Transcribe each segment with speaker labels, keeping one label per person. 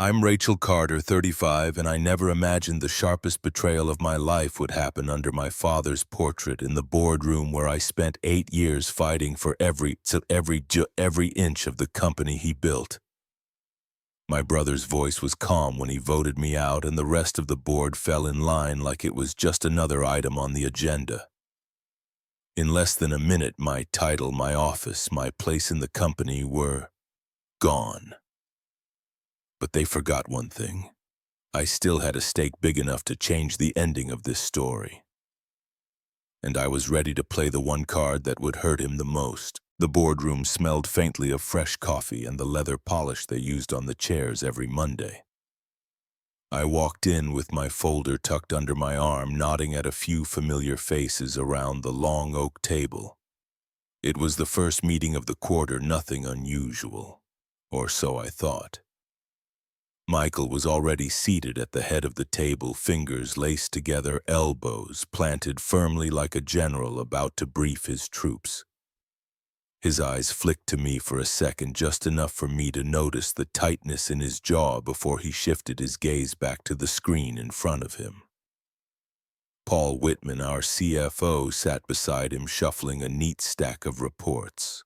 Speaker 1: I'm Rachel Carter, 35, and I never imagined the sharpest betrayal of my life would happen under my father's portrait in the boardroom where I spent 8 years fighting for every inch of the company he built. My brother's voice was calm when he voted me out, and the rest of the board fell in line like it was just another item on the agenda. In less than a minute, my title, my office, my place in the company were gone. But they forgot one thing. I still had a stake big enough to change the ending of this story. And I was ready to play the one card that would hurt him the most. The boardroom smelled faintly of fresh coffee and the leather polish they used on the chairs every Monday. I walked in with my folder tucked under my arm, nodding at a few familiar faces around the long oak table. It was the first meeting of the quarter, nothing unusual. Or so I thought. Michael was already seated at the head of the table, fingers laced together, elbows planted firmly like a general about to brief his troops. His eyes flicked to me for a second, just enough for me to notice the tightness in his jaw before he shifted his gaze back to the screen in front of him. Paul Whitman, our CFO, sat beside him, shuffling a neat stack of reports.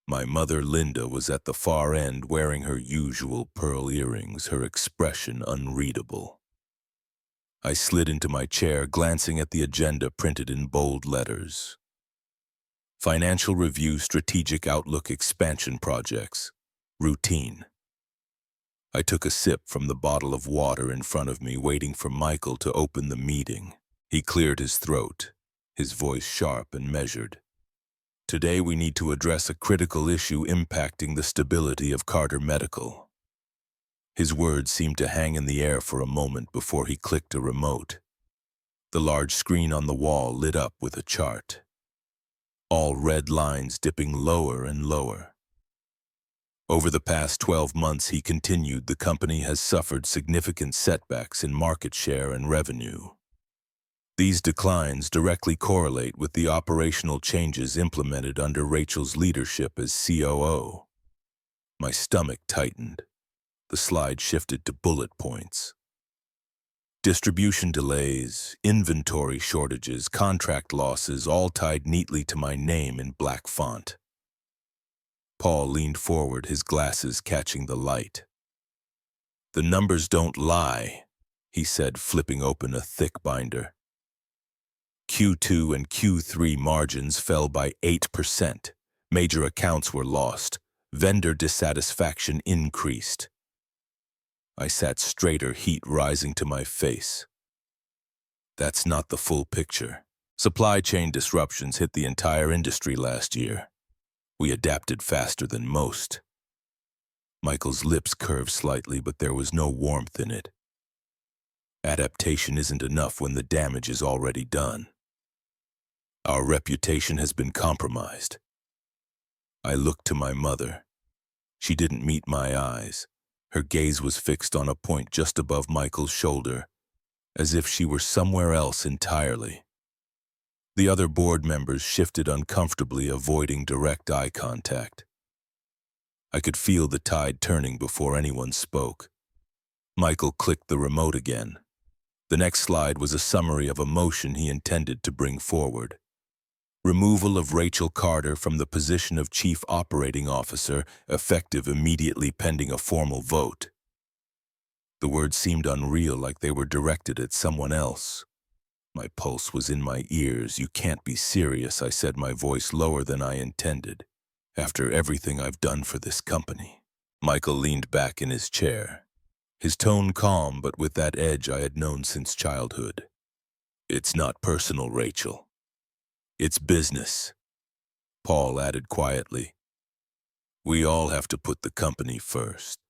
Speaker 1: My mother, Linda, was at the far end, wearing her usual pearl earrings, her expression unreadable. I slid into my chair, glancing at the agenda printed in bold letters. Financial Review, Strategic Outlook, Expansion Projects. Routine. I took a sip from the bottle of water in front of me, waiting for Michael to open the meeting. He cleared his throat, his voice sharp and measured. Today we need to address a critical issue impacting the stability of Carter Medical. His words seemed to hang in the air for a moment before he clicked a remote. The large screen on the wall lit up with a chart. All red lines dipping lower and lower. Over the past 12 months, he continued, the company has suffered significant setbacks in market share and revenue. These declines directly correlate with the operational changes implemented under Rachel's leadership as COO. My stomach tightened. The slide shifted to bullet points. Distribution delays, inventory shortages, contract losses, all tied neatly to my name in black font. Paul leaned forward, his glasses catching the light. "The numbers don't lie," he said, flipping open a thick binder. Q2 and Q3 margins fell by 8%. Major accounts were lost. Vendor dissatisfaction increased. I sat straighter, heat rising to my face. That's not the full picture. Supply chain disruptions hit the entire industry last year. We adapted faster than most. Michael's lips curved slightly, but there was no warmth in it. Adaptation isn't enough when the damage is already done. Our reputation has been compromised. I looked to my mother. She didn't meet my eyes. Her gaze was fixed on a point just above Michael's shoulder, as if she were somewhere else entirely. The other board members shifted uncomfortably, avoiding direct eye contact. I could feel the tide turning before anyone spoke. Michael clicked the remote again. The next slide was a summary of a motion he intended to bring forward. Removal of Rachel Carter from the position of Chief Operating Officer, effective immediately pending a formal vote. The words seemed unreal, like they were directed at someone else. My pulse was in my ears. "You can't be serious," I said, my voice lower than I intended. "After everything I've done for this company." Michael leaned back in his chair, his tone calm but with that edge I had known since childhood. "It's not personal, Rachel. It's business," Paul added quietly. "We all have to put the company first."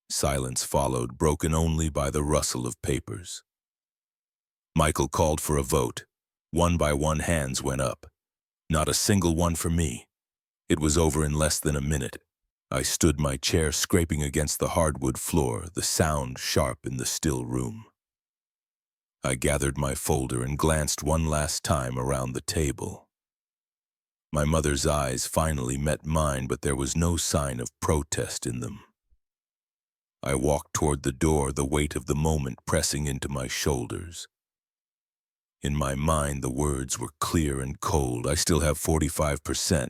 Speaker 1: Silence followed, broken only by the rustle of papers. Michael called for a vote. One by one, hands went up. Not a single one for me. It was over in less than a minute. I stood my chair, scraping against the hardwood floor, the sound sharp in the still room. I gathered my folder and glanced one last time around the table. My mother's eyes finally met mine, but there was no sign of protest in them. I walked toward the door, the weight of the moment pressing into my shoulders. In my mind, the words were clear and cold. I still have 45%,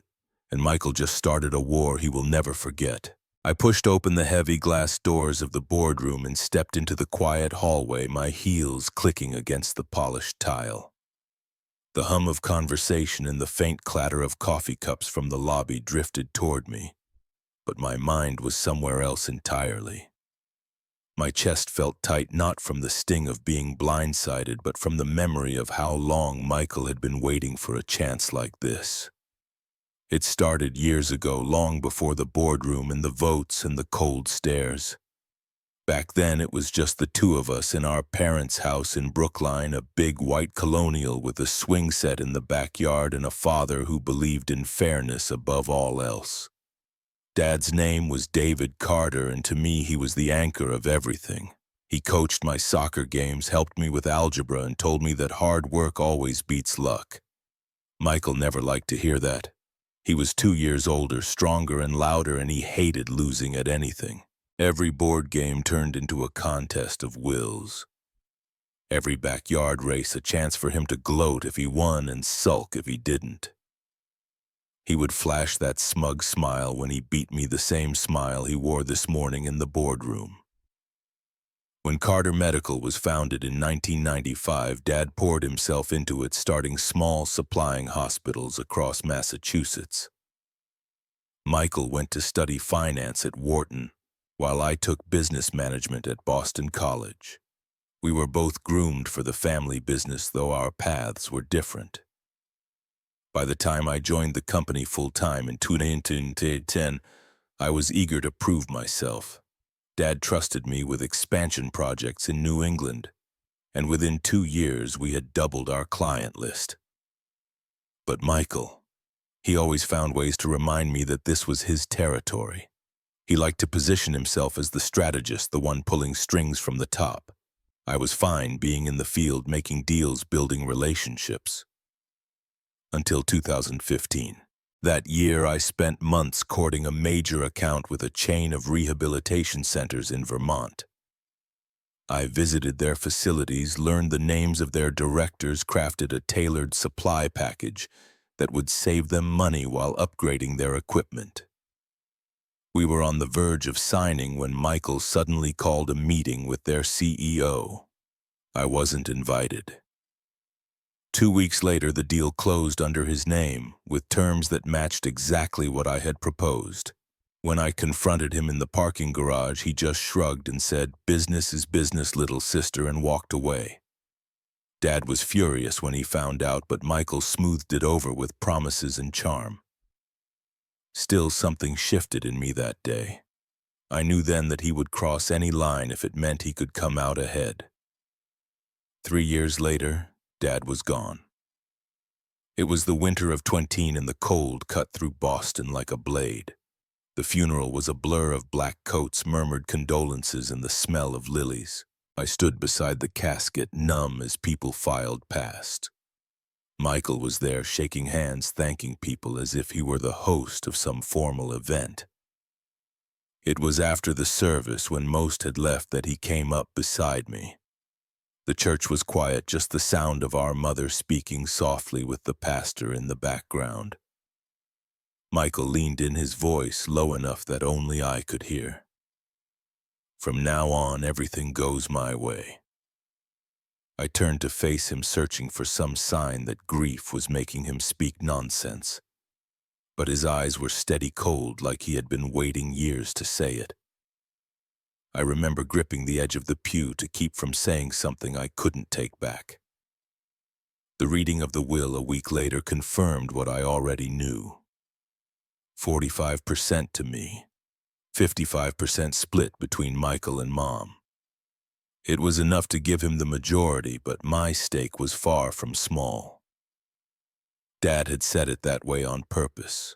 Speaker 1: and Michael just started a war he will never forget. I pushed open the heavy glass doors of the boardroom and stepped into the quiet hallway, my heels clicking against the polished tile. The hum of conversation and the faint clatter of coffee cups from the lobby drifted toward me, but my mind was somewhere else entirely. My chest felt tight, not from the sting of being blindsided, but from the memory of how long Michael had been waiting for a chance like this. It started years ago, long before the boardroom and the votes and the cold stares. Back then, it was just the two of us in our parents' house in Brookline, a big white colonial with a swing set in the backyard and a father who believed in fairness above all else. Dad's name was David Carter, and to me, he was the anchor of everything. He coached my soccer games, helped me with algebra, and told me that hard work always beats luck. Michael never liked to hear that. He was 2 years older, stronger and louder, and he hated losing at anything. Every board game turned into a contest of wills. Every backyard race a chance for him to gloat if he won and sulk if he didn't. He would flash that smug smile when he beat me, the same smile he wore this morning in the boardroom. When Carter Medical was founded in 1995, Dad poured himself into it, starting small supplying hospitals across Massachusetts. Michael went to study finance at Wharton, while I took business management at Boston College. We were both groomed for the family business, though our paths were different. By the time I joined the company full-time in 2010, I was eager to prove myself. Dad trusted me with expansion projects in New England, and within 2 years we had doubled our client list. But Michael, he always found ways to remind me that this was his territory. He liked to position himself as the strategist, the one pulling strings from the top. I was fine being in the field, making deals, building relationships. Until 2015. That year, I spent months courting a major account with a chain of rehabilitation centers in Vermont. I visited their facilities, learned the names of their directors, crafted a tailored supply package that would save them money while upgrading their equipment. We were on the verge of signing when Michael suddenly called a meeting with their CEO. I wasn't invited. 2 weeks later, the deal closed under his name, with terms that matched exactly what I had proposed. When I confronted him in the parking garage, he just shrugged and said, "Business is business, little sister," and walked away. Dad was furious when he found out, but Michael smoothed it over with promises and charm. Still, something shifted in me that day. I knew then that he would cross any line if it meant he could come out ahead. 3 years later, Dad was gone. It was the winter of 20, and the cold cut through Boston like a blade. The funeral was a blur of black coats, murmured condolences, and the smell of lilies. I stood beside the casket, numb as people filed past. Michael was there, shaking hands, thanking people as if he were the host of some formal event. It was after the service, when most had left, that he came up beside me. The church was quiet, just the sound of our mother speaking softly with the pastor in the background. Michael leaned in, his voice low enough that only I could hear. "From now on, everything goes my way." I turned to face him, searching for some sign that grief was making him speak nonsense. But his eyes were steady cold, like he had been waiting years to say it. I remember gripping the edge of the pew to keep from saying something I couldn't take back. The reading of the will a week later confirmed what I already knew. 45% to me, 55% split between Michael and Mom. It was enough to give him the majority, but my stake was far from small. Dad had said it that way on purpose.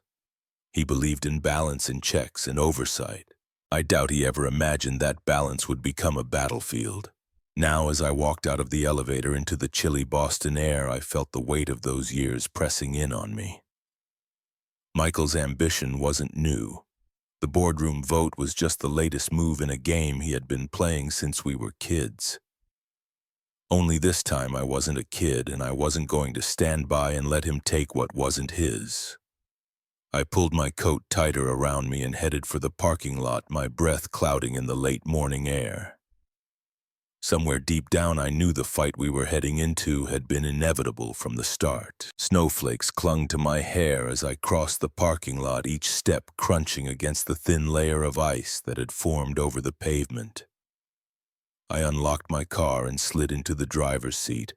Speaker 1: He believed in balance and checks and oversight. I doubt he ever imagined that balance would become a battlefield. Now, as I walked out of the elevator into the chilly Boston air, I felt the weight of those years pressing in on me. Michael's ambition wasn't new. The boardroom vote was just the latest move in a game he had been playing since we were kids. Only this time I wasn't a kid, and I wasn't going to stand by and let him take what wasn't his. I pulled my coat tighter around me and headed for the parking lot, my breath clouding in the late morning air. Somewhere deep down I knew the fight we were heading into had been inevitable from the start. Snowflakes clung to my hair as I crossed the parking lot, each step crunching against the thin layer of ice that had formed over the pavement. I unlocked my car and slid into the driver's seat,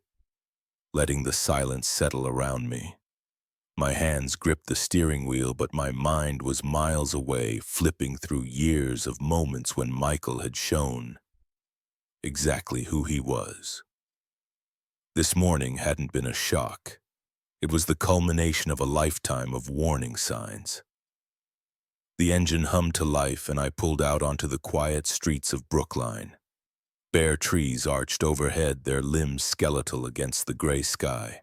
Speaker 1: letting the silence settle around me. My hands gripped the steering wheel, but my mind was miles away, flipping through years of moments when Michael had shown exactly who he was. This morning hadn't been a shock. It was the culmination of a lifetime of warning signs. The engine hummed to life, and I pulled out onto the quiet streets of Brookline. Bare trees arched overhead, their limbs skeletal against the gray sky.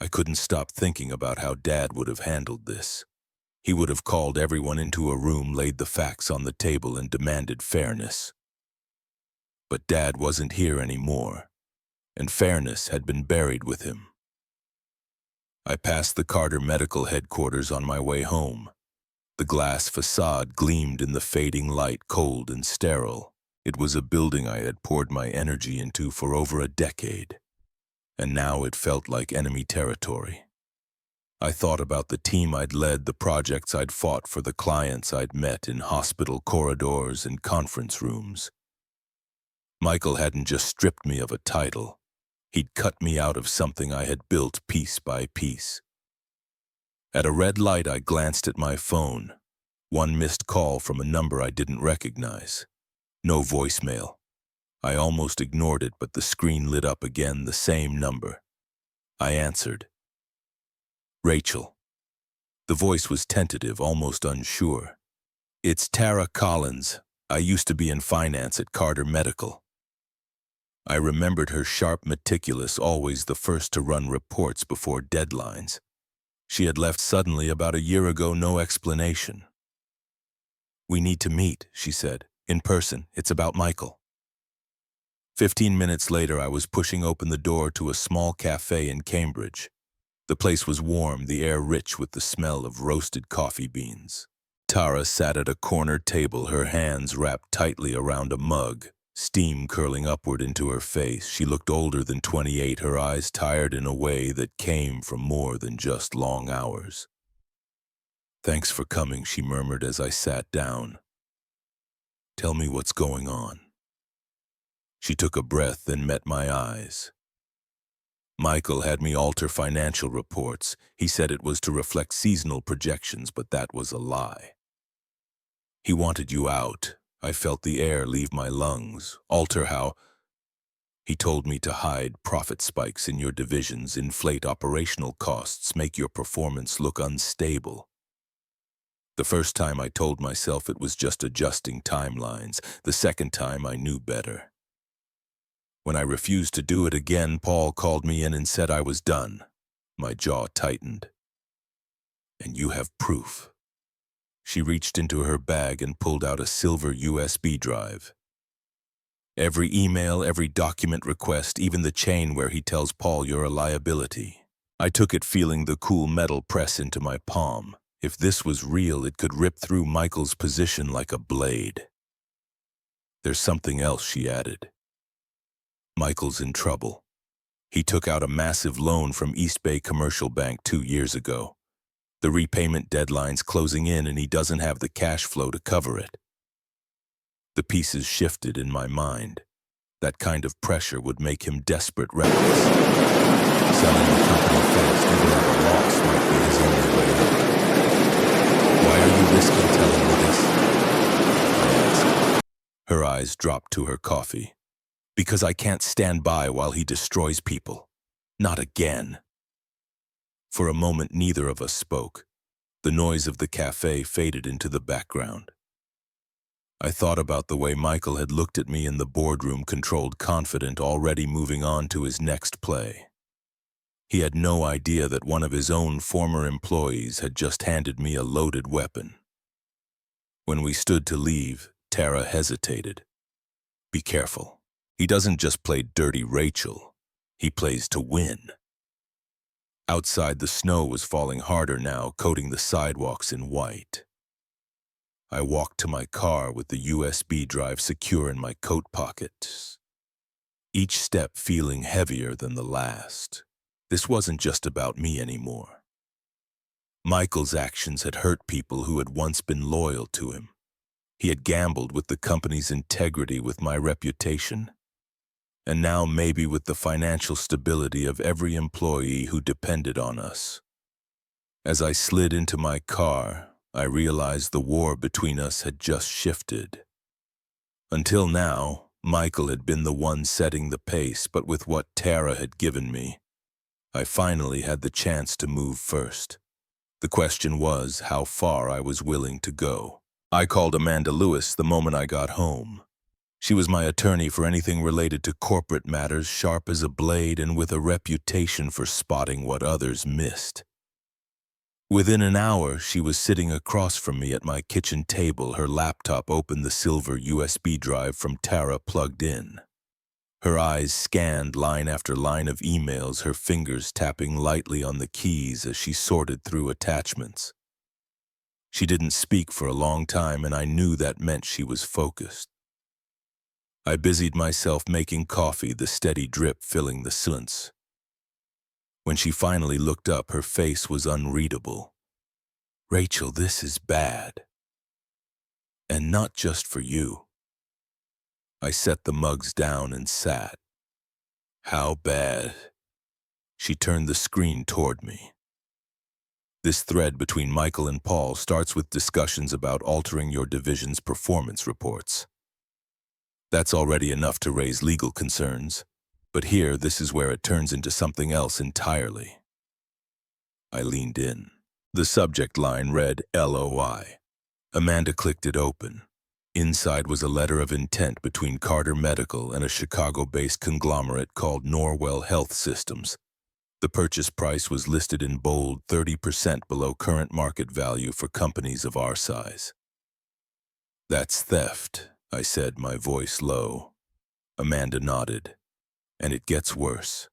Speaker 1: I couldn't stop thinking about how Dad would have handled this. He would have called everyone into a room, laid the facts on the table, and demanded fairness. But Dad wasn't here anymore, and fairness had been buried with him. I passed the Carter Medical Headquarters on my way home. The glass facade gleamed in the fading light, cold and sterile. It was a building I had poured my energy into for over a decade, and now it felt like enemy territory. I thought about the team I'd led, the projects I'd fought for, the clients I'd met in hospital corridors and conference rooms. Michael hadn't just stripped me of a title. He'd cut me out of something I had built piece by piece. At a red light, I glanced at my phone. One missed call from a number I didn't recognize. No voicemail. I almost ignored it, but the screen lit up again, the same number. I answered. Rachel. The voice was tentative, almost unsure. It's Tara Collins. I used to be in finance at Carter Medical. I remembered her sharp, meticulous, always the first to run reports before deadlines. She had left suddenly about a year ago, no explanation. We need to meet, she said. In person. It's about Michael. 15 minutes later, I was pushing open the door to a small cafe in Cambridge. The place was warm, the air rich with the smell of roasted coffee beans. Tara sat at a corner table, her hands wrapped tightly around a mug, steam curling upward into her face. She looked older than 28, her eyes tired in a way that came from more than just long hours. Thanks for coming, she murmured as I sat down. Tell me what's going on. She took a breath, then met my eyes. Michael had me alter financial reports. He said it was to reflect seasonal projections, but that was a lie. He wanted you out. I felt the air leave my lungs. Alter how? He told me to hide profit spikes in your divisions, inflate operational costs, make your performance look unstable. The first time I told myself it was just adjusting timelines. The second time I knew better. When I refused to do it again, Paul called me in and said I was done. My jaw tightened. And you have proof. She reached into her bag and pulled out a silver USB drive. Every email, every document request, even the chain where he tells Paul you're a liability. I took it, feeling the cool metal press into my palm. If this was real, it could rip through Michael's position like a blade. There's something else, she added. Michael's in trouble. He took out a massive loan from East Bay Commercial Bank 2 years ago. The repayment deadline's closing in, and he doesn't have the cash flow to cover it. The pieces shifted in my mind. That kind of pressure would make him desperate, reckless. Selling the company fast, even at a loss, might be his only way out. Why are you risking telling me this? I asked. Her eyes dropped to her coffee. Because I can't stand by while he destroys people. Not again. For a moment, neither of us spoke. The noise of the cafe faded into the background. I thought about the way Michael had looked at me in the boardroom, controlled, confident, already moving on to his next play. He had no idea that one of his own former employees had just handed me a loaded weapon. When we stood to leave, Tara hesitated. Be careful. He doesn't just play dirty Rachel. He plays to win. Outside, the snow was falling harder now, coating the sidewalks in white. I walked to my car with the USB drive secure in my coat pocket, each step feeling heavier than the last. This wasn't just about me anymore. Michael's actions had hurt people who had once been loyal to him. He had gambled with the company's integrity, with my reputation, and now maybe with the financial stability of every employee who depended on us. As I slid into my car, I realized the war between us had just shifted. Until now, Michael had been the one setting the pace, but with what Tara had given me, I finally had the chance to move first. The question was how far I was willing to go. I called Amanda Lewis the moment I got home. She was my attorney for anything related to corporate matters, sharp as a blade and with a reputation for spotting what others missed. Within an hour, she was sitting across from me at my kitchen table, her laptop open, the silver USB drive from Tara plugged in. Her eyes scanned line after line of emails, her fingers tapping lightly on the keys as she sorted through attachments. She didn't speak for a long time, and I knew that meant she was focused. I busied myself making coffee, the steady drip filling the silence. When she finally looked up, her face was unreadable. Rachel, this is bad. And not just for you. I set the mugs down and sat. How bad? She turned the screen toward me. This thread between Michael and Paul starts with discussions about altering your division's performance reports. That's already enough to raise legal concerns, but here, this is where it turns into something else entirely. I leaned in. The subject line read LOI. Amanda clicked it open. Inside was a letter of intent between Carter Medical and a Chicago-based conglomerate called Norwell Health Systems. The purchase price was listed in bold, 30% below current market value for companies of our size. That's theft, I said, my voice low. Amanda nodded. And it gets worse.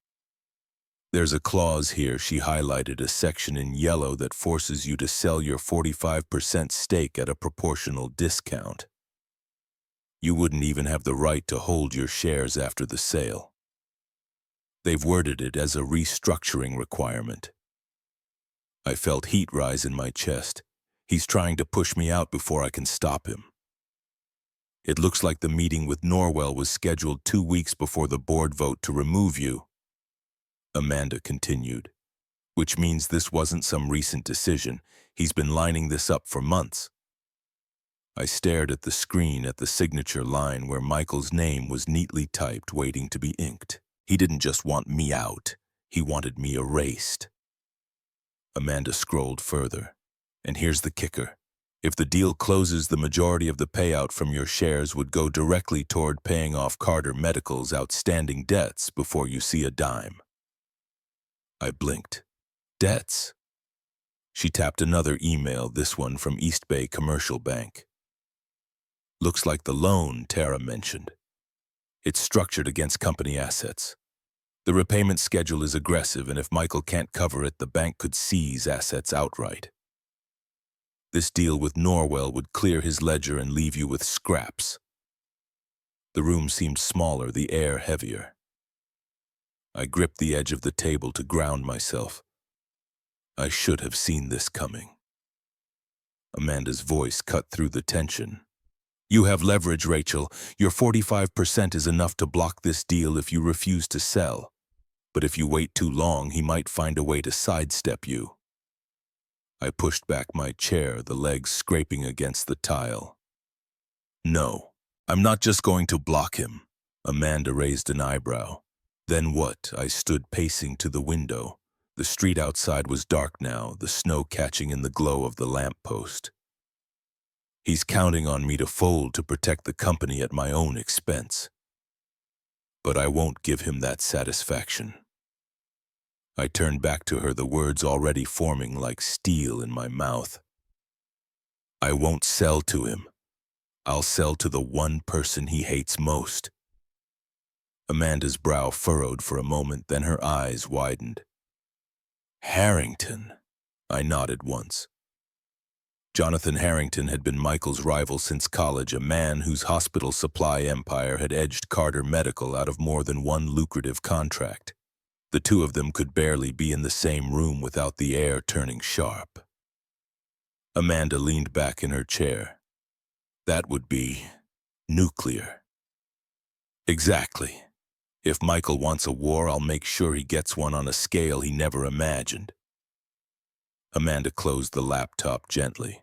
Speaker 1: There's a clause here, she highlighted a section in yellow, that forces you to sell your 45% stake at a proportional discount. You wouldn't even have the right to hold your shares after the sale. They've worded it as a restructuring requirement. I felt heat rise in my chest. He's trying to push me out before I can stop him. It looks like the meeting with Norwell was scheduled 2 weeks before the board vote to remove you, Amanda continued, which means this wasn't some recent decision. He's been lining this up for months. I stared at the screen, at the signature line where Michael's name was neatly typed, waiting to be inked. He didn't just want me out, he wanted me erased. Amanda scrolled further. And here's the kicker. If the deal closes, the majority of the payout from your shares would go directly toward paying off Carter Medical's outstanding debts before you see a dime. I blinked. Debts? She tapped another email, this one from East Bay Commercial Bank. Looks like the loan Tara mentioned. It's structured against company assets. The repayment schedule is aggressive, and if Michael can't cover it, the bank could seize assets outright. This deal with Norwell would clear his ledger and leave you with scraps. The room seemed smaller, the air heavier. I gripped the edge of the table to ground myself. I should have seen this coming. Amanda's voice cut through the tension. You have leverage, Rachel. Your 45% is enough to block this deal if you refuse to sell. But if you wait too long, he might find a way to sidestep you. I pushed back my chair, the legs scraping against the tile. No, I'm not just going to block him. Amanda raised an eyebrow. Then what? I stood pacing to the window. The street outside was dark now, the snow catching in the glow of the lamppost. He's counting on me to fold to protect the company at my own expense. But I won't give him that satisfaction. I turned back to her, the words already forming like steel in my mouth. I won't sell to him. I'll sell to the one person he hates most. Amanda's brow furrowed for a moment, then her eyes widened. Harrington. I nodded once. Jonathan Harrington had been Michael's rival since college, a man whose hospital supply empire had edged Carter Medical out of more than one lucrative contract. The two of them could barely be in the same room without the air turning sharp. Amanda leaned back in her chair. That would be nuclear. Exactly. If Michael wants a war, I'll make sure he gets one on a scale he never imagined. Amanda closed the laptop gently.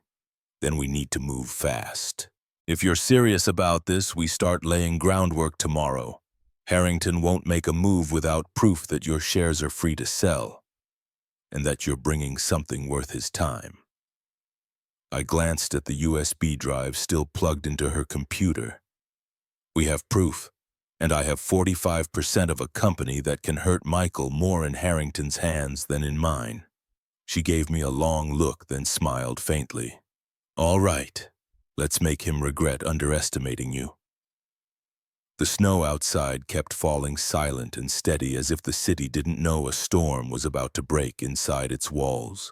Speaker 1: Then we need to move fast. If you're serious about this, we start laying groundwork tomorrow. Harrington won't make a move without proof that your shares are free to sell, and that you're bringing something worth his time. I glanced at the USB drive still plugged into her computer. We have proof, and I have 45% of a company that can hurt Michael more in Harrington's hands than in mine. She gave me a long look, then smiled faintly. All right, let's make him regret underestimating you. The snow outside kept falling silent and steady, as if the city didn't know a storm was about to break inside its walls.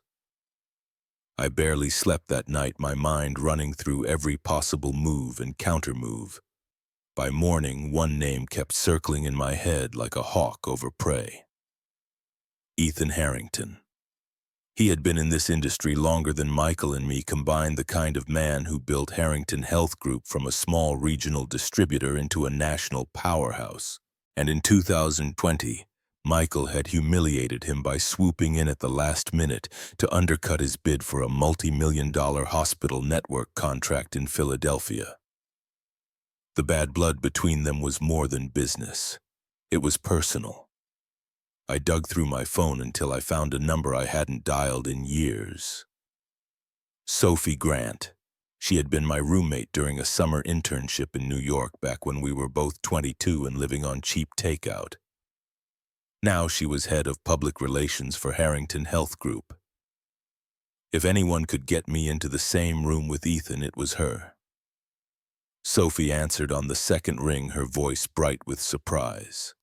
Speaker 1: I barely slept that night, my mind running through every possible move and countermove. By morning, one name kept circling in my head like a hawk over prey. Ethan Harrington. He had been in this industry longer than Michael and me combined, the kind of man who built Harrington Health Group from a small regional distributor into a national powerhouse. And in 2020, Michael had humiliated him by swooping in at the last minute to undercut his bid for a multi-million-dollar hospital network contract in Philadelphia. The bad blood between them was more than business. It was personal. I dug through my phone until I found a number I hadn't dialed in years. Sophie Grant. She had been my roommate during a summer internship in New York back when we were both 22 and living on cheap takeout. Now she was head of public relations for Harrington Health Group. If anyone could get me into the same room with Ethan, it was her. Sophie answered on the second ring, her voice bright with surprise.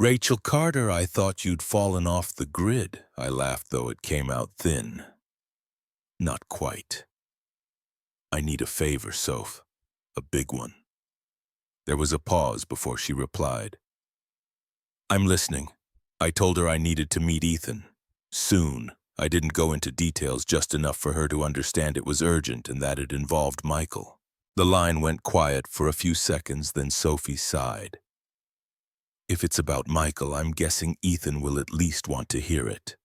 Speaker 1: Rachel Carter, I thought you'd fallen off the grid. I laughed, though it came out thin. Not quite. I need a favor, Soph. A big one. There was a pause before she replied. I'm listening. I told her I needed to meet Ethan. Soon. I didn't go into details, just enough for her to understand it was urgent and that it involved Michael. The line went quiet for a few seconds, then Sophie sighed. If it's about Michael, I'm guessing Ethan will at least want to hear it.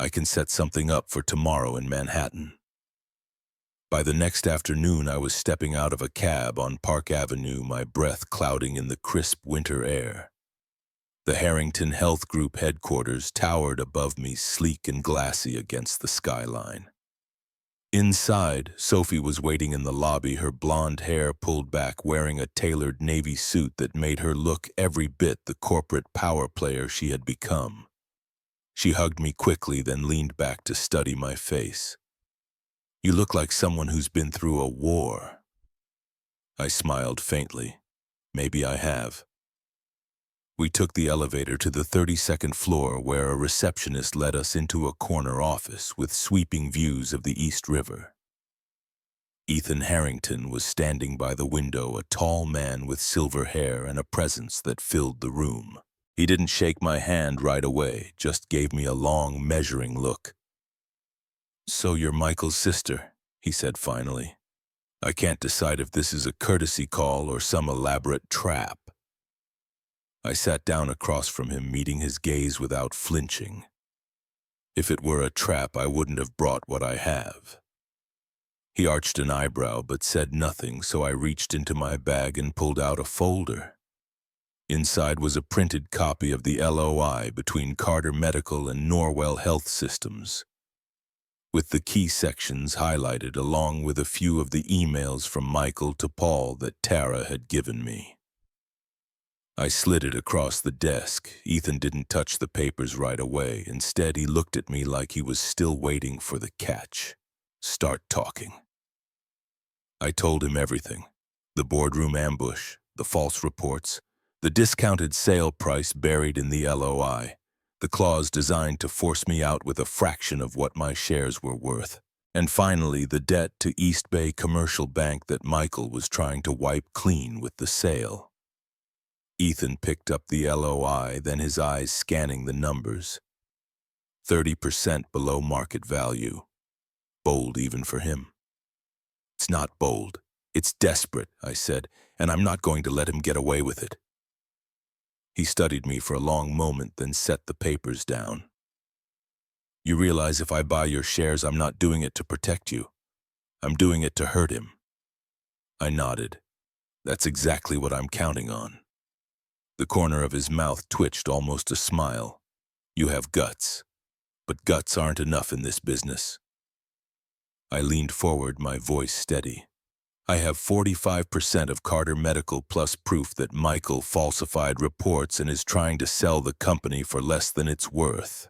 Speaker 1: I can set something up for tomorrow in Manhattan. By the next afternoon, I was stepping out of a cab on Park Avenue, my breath clouding in the crisp winter air. The Harrington Health Group headquarters towered above me, sleek and glassy against the skyline. Inside, Sophie was waiting in the lobby, her blonde hair pulled back, wearing a tailored navy suit that made her look every bit the corporate power player she had become. She hugged me quickly, then leaned back to study my face. You look like someone who's been through a war. I smiled faintly. Maybe I have. We took the elevator to the 32nd floor, where a receptionist led us into a corner office with sweeping views of the East River. Ethan Harrington was standing by the window, a tall man with silver hair and a presence that filled the room. He didn't shake my hand right away, just gave me a long, measuring look. So you're Michael's sister, he said finally. I can't decide if this is a courtesy call or some elaborate trap. I sat down across from him, meeting his gaze without flinching. If it were a trap, I wouldn't have brought what I have. He arched an eyebrow but said nothing, so I reached into my bag and pulled out a folder. Inside was a printed copy of the LOI between Carter Medical and Norwell Health Systems, with the key sections highlighted, along with a few of the emails from Michael to Paul that Tara had given me. I slid it across the desk. Ethan didn't touch the papers right away. Instead, he looked at me like he was still waiting for the catch. Start talking. I told him everything. The boardroom ambush, the false reports, the discounted sale price buried in the LOI, the clause designed to force me out with a fraction of what my shares were worth, and finally the debt to East Bay Commercial Bank that Michael was trying to wipe clean with the sale. Ethan picked up the LOI, then his eyes scanning the numbers. 30% below market value. Bold even for him. It's not bold. It's desperate, I said, and I'm not going to let him get away with it. He studied me for a long moment, then set the papers down. You realize if I buy your shares, I'm not doing it to protect you. I'm doing it to hurt him. I nodded. That's exactly what I'm counting on. The corner of his mouth twitched almost a smile. You have guts, but guts aren't enough in this business. I leaned forward, my voice steady. I have 45% of Carter Medical plus proof that Michael falsified reports and is trying to sell the company for less than it's worth.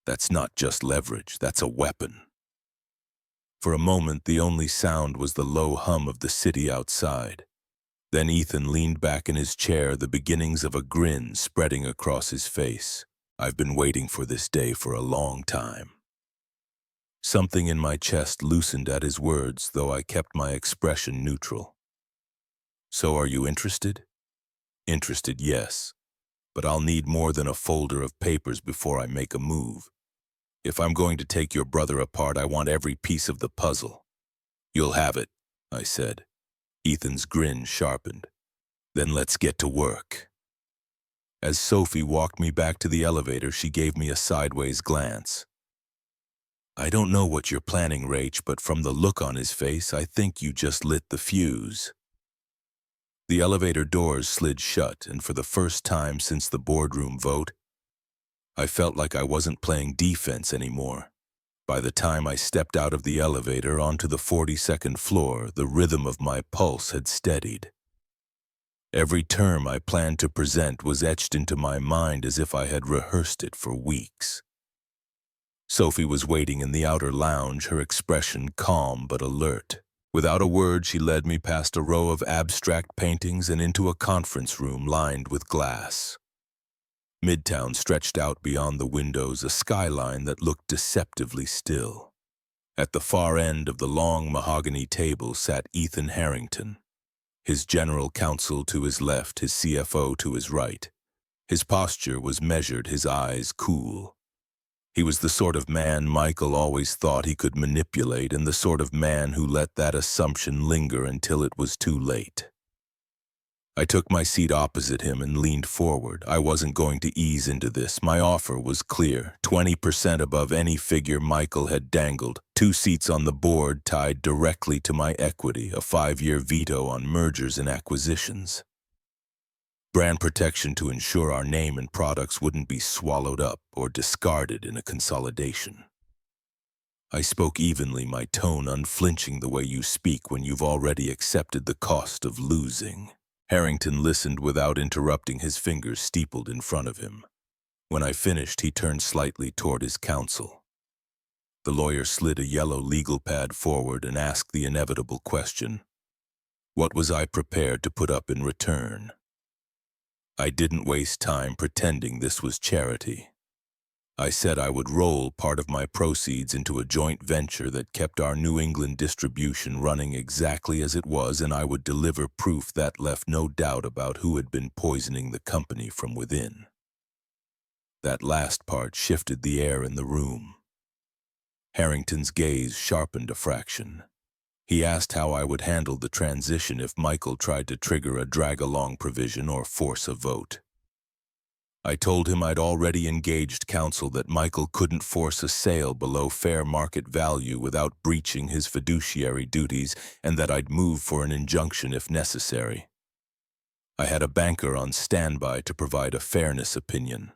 Speaker 1: That's not just leverage, that's a weapon. For a moment, the only sound was the low hum of the city outside. Then Ethan leaned back in his chair, the beginnings of a grin spreading across his face. I've been waiting for this day for a long time. Something in my chest loosened at his words, though I kept my expression neutral. So are you interested? Interested, yes. But I'll need more than a folder of papers before I make a move. If I'm going to take your brother apart, I want every piece of the puzzle. You'll have it, I said. Ethan's grin sharpened. Then let's get to work. As Sophie walked me back to the elevator, she gave me a sideways glance. I don't know what you're planning, Rach, but from the look on his face, I think you just lit the fuse. The elevator doors slid shut, and for the first time since the boardroom vote, I felt like I wasn't playing defense anymore. By the time I stepped out of the elevator onto the 42nd floor, the rhythm of my pulse had steadied. Every term I planned to present was etched into my mind as if I had rehearsed it for weeks. Sophie was waiting in the outer lounge, her expression calm but alert. Without a word, she led me past a row of abstract paintings and into a conference room lined with glass. Midtown stretched out beyond the windows, a skyline that looked deceptively still. At the far end of the long mahogany table sat Ethan Harrington, his general counsel to his left, his CFO to his right. His posture was measured, his eyes cool. He was the sort of man Michael always thought he could manipulate, and the sort of man who let that assumption linger until it was too late. I took my seat opposite him and leaned forward. I wasn't going to ease into this. My offer was clear, 20% above any figure Michael had dangled, 2 seats on the board tied directly to my equity, a 5-year veto on mergers and acquisitions. Brand protection to ensure our name and products wouldn't be swallowed up or discarded in a consolidation. I spoke evenly, my tone unflinching the way you speak when you've already accepted the cost of losing. Harrington listened without interrupting, his fingers steepled in front of him. When I finished, he turned slightly toward his counsel. The lawyer slid a yellow legal pad forward and asked the inevitable question. What was I prepared to put up in return? I didn't waste time pretending this was charity. I said I would roll part of my proceeds into a joint venture that kept our New England distribution running exactly as it was, and I would deliver proof that left no doubt about who had been poisoning the company from within. That last part shifted the air in the room. Harrington's gaze sharpened a fraction. He asked how I would handle the transition if Michael tried to trigger a drag-along provision or force a vote. I told him I'd already engaged counsel, that Michael couldn't force a sale below fair market value without breaching his fiduciary duties, and that I'd move for an injunction if necessary. I had a banker on standby to provide a fairness opinion.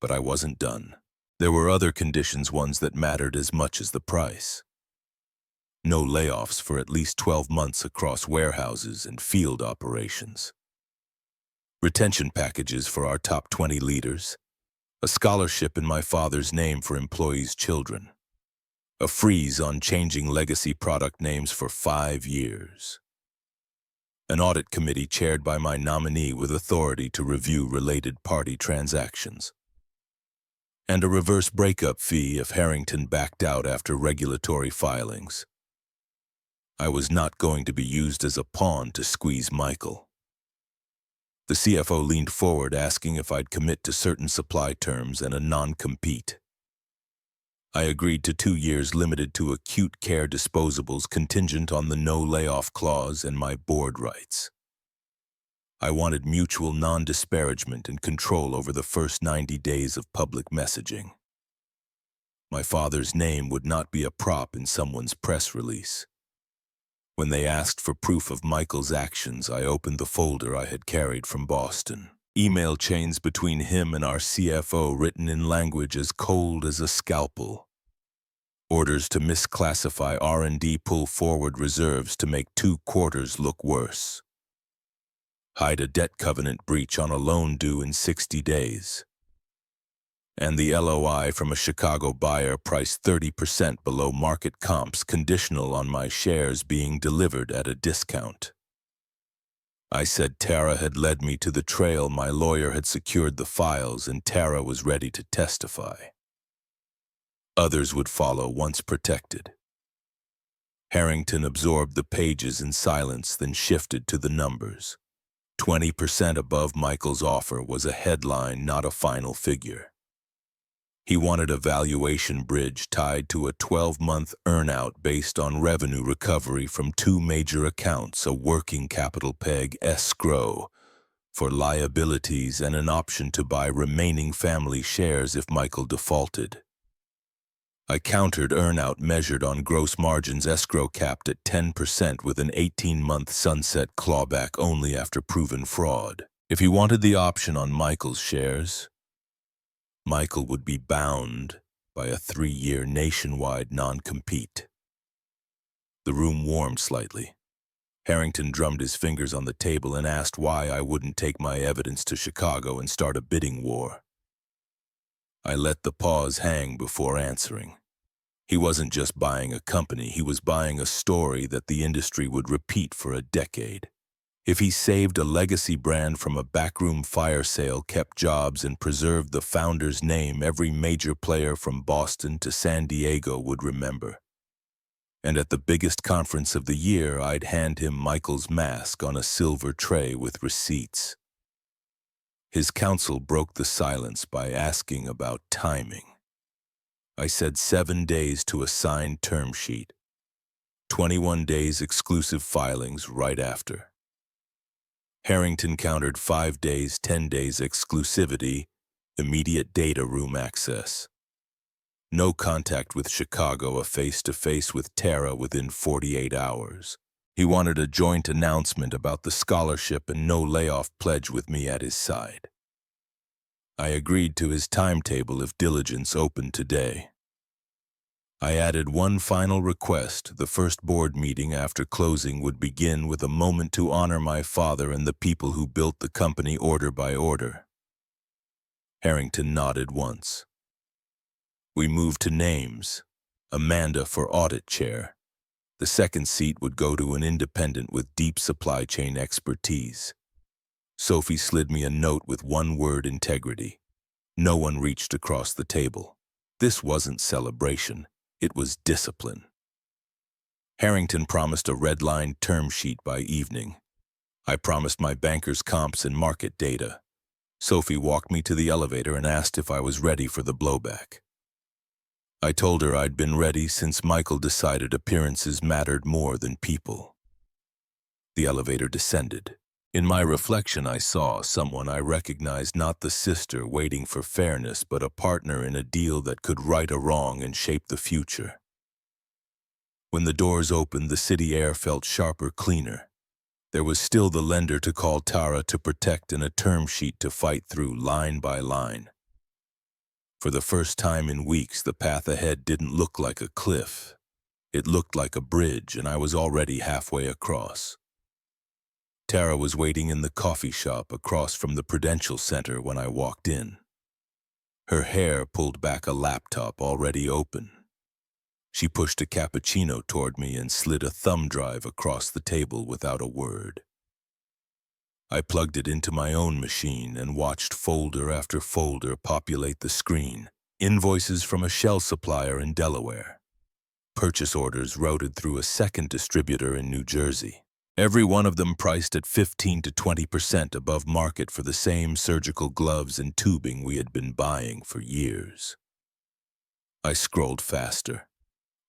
Speaker 1: But I wasn't done. There were other conditions, ones that mattered as much as the price. No layoffs for at least 12 months across warehouses and field operations. Retention packages for our top 20 leaders, a scholarship in my father's name for employees' children, A freeze on changing legacy product names for 5 years. An audit committee chaired by my nominee with authority to review related party transactions. And a reverse breakup fee if Harrington backed out after regulatory filings. I was not going to be used as a pawn to squeeze Michael. The CFO leaned forward asking if I'd commit to certain supply terms and a non-compete. I agreed to 2 years limited to acute care disposables contingent on the no layoff clause and my board rights. I wanted mutual non-disparagement and control over the first 90 days of public messaging. My father's name would not be a prop in someone's press release. When they asked for proof of Michael's actions, I opened the folder I had carried from Boston. Email chains between him and our CFO written in language as cold as a scalpel. Orders to misclassify R&D pull forward reserves to make 2 quarters look worse. Hide a debt covenant breach on a loan due in 60 days. And the LOI from a Chicago buyer priced 30% below market comps conditional on my shares being delivered at a discount. I said Tara had led me to the trail, my lawyer had secured the files, and Tara was ready to testify. Others would follow once protected. Harrington absorbed the pages in silence, then shifted to the numbers. 20% above Michael's offer was a headline, not a final figure. He wanted a valuation bridge tied to a 12-month earnout based on revenue recovery from 2 major accounts, a working capital peg escrow for liabilities, and an option to buy remaining family shares if Michael defaulted. I countered earnout measured on gross margins, escrow capped at 10% with an 18-month sunset clawback only after proven fraud. If he wanted the option on Michael's shares, Michael would be bound by a 3-year nationwide non-compete. The room warmed slightly. Harrington drummed his fingers on the table and asked why I wouldn't take my evidence to Chicago and start a bidding war. I let the pause hang before answering. He wasn't just buying a company, he was buying a story that the industry would repeat for a decade. If he saved a legacy brand from a backroom fire sale, kept jobs, and preserved the founder's name, every major player from Boston to San Diego would remember. And at the biggest conference of the year, I'd hand him Michael's mask on a silver tray with receipts. His counsel broke the silence by asking about timing. I said 7 days to a signed term sheet, 21 days exclusive filings right after. Harrington countered 5 days, 10 days exclusivity, immediate data room access. No contact with Chicago, a face-to-face with Tara within 48 hours. He wanted a joint announcement about the scholarship and no layoff pledge with me at his side. I agreed to his timetable if diligence opened today. I added one final request. The first board meeting after closing would begin with a moment to honor my father and the people who built the company order by order. Harrington nodded once. We moved to names. Amanda for audit chair. The second seat would go to an independent with deep supply chain expertise. Sophie slid me a note with one word: integrity. No one reached across the table. This wasn't celebration. It was discipline. Harrington promised a red-lined term sheet by evening. I promised my banker's comps and market data. Sophie walked me to the elevator and asked if I was ready for the blowback. I told her I'd been ready since Michael decided appearances mattered more than people. The elevator descended. In my reflection, I saw someone I recognized, not the sister waiting for fairness, but a partner in a deal that could right a wrong and shape the future. When the doors opened, the city air felt sharper, cleaner. There was still the lender to call Tara to protect and a term sheet to fight through line by line. For the first time in weeks, the path ahead didn't look like a cliff. It looked like a bridge, and I was already halfway across. Tara was waiting in the coffee shop across from the Prudential Center when I walked in. Her hair pulled back, a laptop already open. She pushed a cappuccino toward me and slid a thumb drive across the table without a word. I plugged it into my own machine and watched folder after folder populate the screen. Invoices from a shell supplier in Delaware. Purchase orders routed through a second distributor in New Jersey. Every one of them priced at 15 to 20% above market for the same surgical gloves and tubing we had been buying for years. I scrolled faster.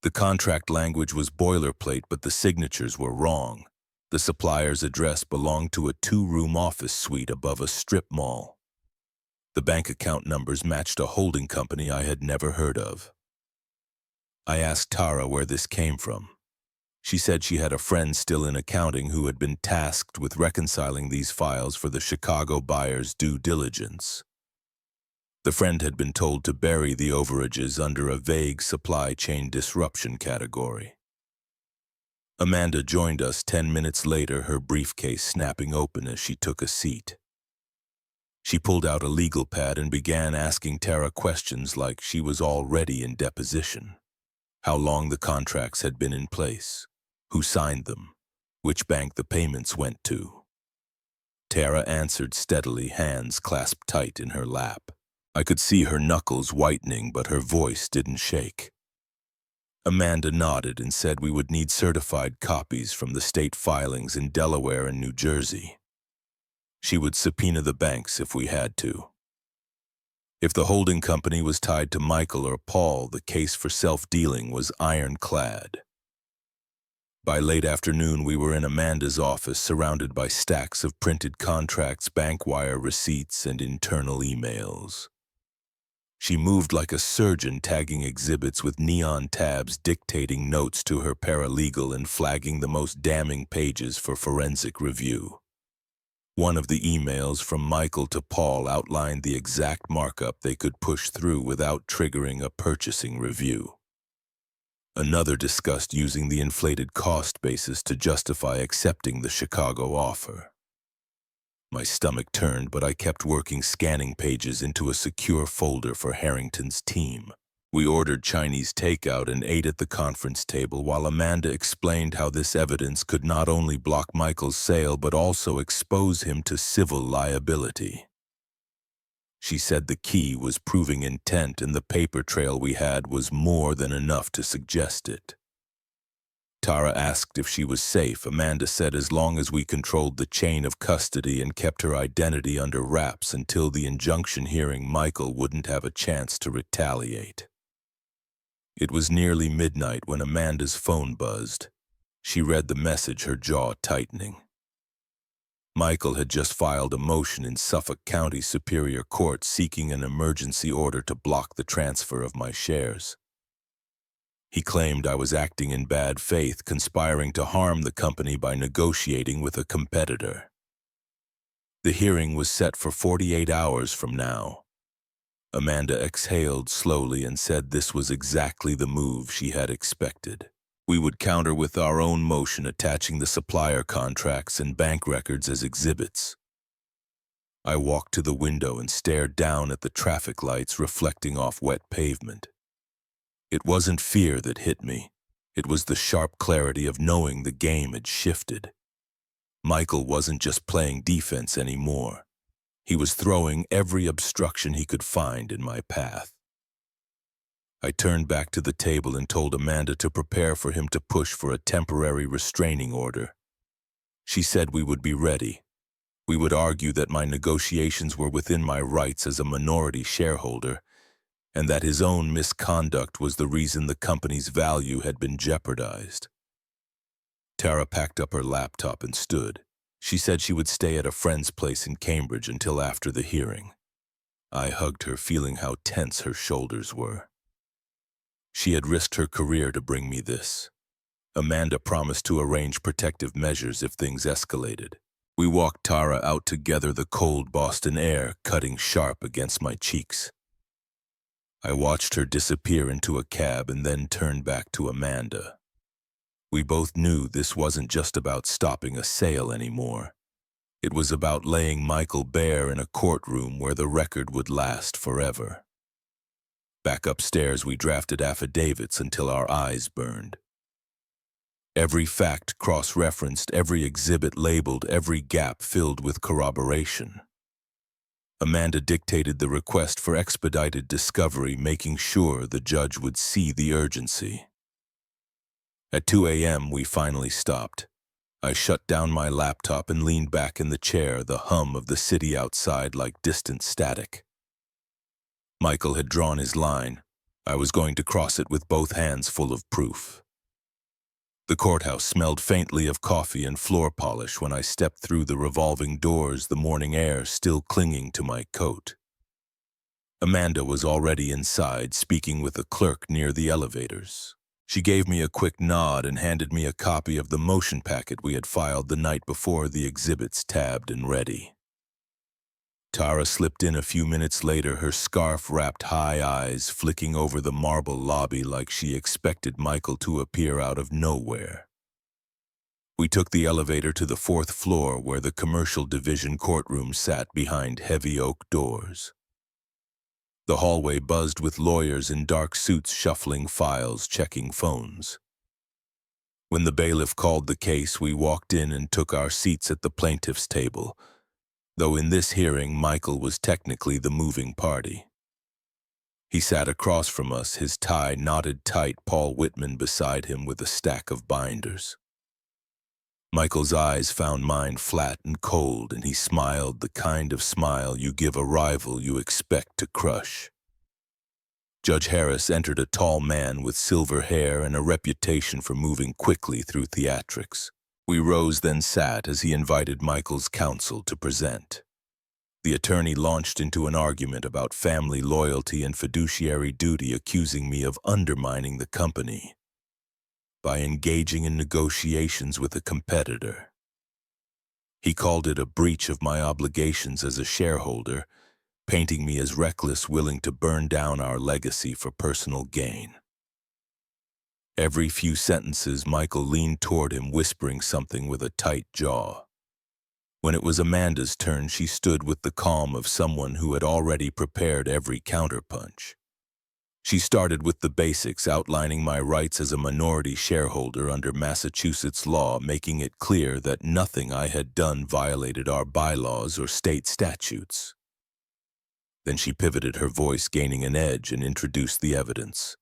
Speaker 1: The contract language was boilerplate, but the signatures were wrong. The supplier's address belonged to a 2-room office suite above a strip mall. The bank account numbers matched a holding company I had never heard of. I asked Tara where this came from. She said she had a friend still in accounting who had been tasked with reconciling these files for the Chicago buyer's due diligence. The friend had been told to bury the overages under a vague supply chain disruption category. Amanda joined us 10 minutes later, her briefcase snapping open as she took a seat. She pulled out a legal pad and began asking Tara questions like she was already in deposition. How long the contracts had been in place, who signed them, which bank the payments went to. Tara answered steadily, hands clasped tight in her lap. I could see her knuckles whitening, but her voice didn't shake. Amanda nodded and said we would need certified copies from the state filings in Delaware and New Jersey. She would subpoena the banks if we had to. If the holding company was tied to Michael or Paul, the case for self-dealing was ironclad. By late afternoon, we were in Amanda's office, surrounded by stacks of printed contracts, bank wire receipts, and internal emails. She moved like a surgeon, tagging exhibits with neon tabs, dictating notes to her paralegal, and flagging the most damning pages for forensic review. One of the emails from Michael to Paul outlined the exact markup they could push through without triggering a purchasing review. Another discussed using the inflated cost basis to justify accepting the Chicago offer. My stomach turned, but I kept working, scanning pages into a secure folder for Harrington's team. We ordered Chinese takeout and ate at the conference table while Amanda explained how this evidence could not only block Michael's sale but also expose him to civil liability. She said the key was proving intent, and the paper trail we had was more than enough to suggest it. Tara asked if she was safe. Amanda said as long as we controlled the chain of custody and kept her identity under wraps until the injunction hearing, Michael wouldn't have a chance to retaliate. It was nearly midnight when Amanda's phone buzzed. She read the message, her jaw tightening. Michael had just filed a motion in Suffolk County Superior Court seeking an emergency order to block the transfer of my shares. He claimed I was acting in bad faith, conspiring to harm the company by negotiating with a competitor. The hearing was set for 48 hours from now. Amanda exhaled slowly and said this was exactly the move she had expected. We would counter with our own motion attaching the supplier contracts and bank records as exhibits. I walked to the window and stared down at the traffic lights reflecting off wet pavement. It wasn't fear that hit me. It was the sharp clarity of knowing the game had shifted. Michael wasn't just playing defense anymore. He was throwing every obstruction he could find in my path. I turned back to the table and told Amanda to prepare for him to push for a temporary restraining order. She said we would be ready. We would argue that my negotiations were within my rights as a minority shareholder, and that his own misconduct was the reason the company's value had been jeopardized. Tara packed up her laptop and stood. She said she would stay at a friend's place in Cambridge until after the hearing. I hugged her, feeling how tense her shoulders were. She had risked her career to bring me this. Amanda promised to arrange protective measures if things escalated. We walked Tara out together, the cold Boston air cutting sharp against my cheeks. I watched her disappear into a cab and then turned back to Amanda. We both knew this wasn't just about stopping a sale anymore. It was about laying Michael bare in a courtroom where the record would last forever. Back upstairs, we drafted affidavits until our eyes burned. Every fact cross-referenced, every exhibit labeled, every gap filled with corroboration. Amanda dictated the request for expedited discovery, making sure the judge would see the urgency. At 2 a.m., we finally stopped. I shut down my laptop and leaned back in the chair, the hum of the city outside like distant static. Michael had drawn his line. I was going to cross it with both hands full of proof. The courthouse smelled faintly of coffee and floor polish when I stepped through the revolving doors, the morning air still clinging to my coat. Amanda was already inside, speaking with a clerk near the elevators. She gave me a quick nod and handed me a copy of the motion packet we had filed the night before, the exhibits tabbed and ready. Tara slipped in a few minutes later, her scarf-wrapped high eyes flicking over the marble lobby like she expected Michael to appear out of nowhere. We took the elevator to the 4th floor where the commercial division courtroom sat behind heavy oak doors. The hallway buzzed with lawyers in dark suits shuffling files, checking phones. When the bailiff called the case, we walked in and took our seats at the plaintiff's table, though in this hearing Michael was technically the moving party. He sat across from us, his tie knotted tight, Paul Whitman beside him with a stack of binders. Michael's eyes found mine flat and cold, and he smiled the kind of smile you give a rival you expect to crush. Judge Harris entered, a tall man with silver hair and a reputation for moving quickly through theatrics. We rose, then sat as he invited Michael's counsel to present. The attorney launched into an argument about family loyalty and fiduciary duty, accusing me of undermining the company by engaging in negotiations with a competitor. He called it a breach of my obligations as a shareholder, painting me as reckless, willing to burn down our legacy for personal gain. Every few sentences, Michael leaned toward him, whispering something with a tight jaw. When it was Amanda's turn, she stood with the calm of someone who had already prepared every counterpunch. She started with the basics, outlining my rights as a minority shareholder under Massachusetts law, making it clear that nothing I had done violated our bylaws or state statutes. Then she pivoted, her voice gaining an edge, and introduced the evidence.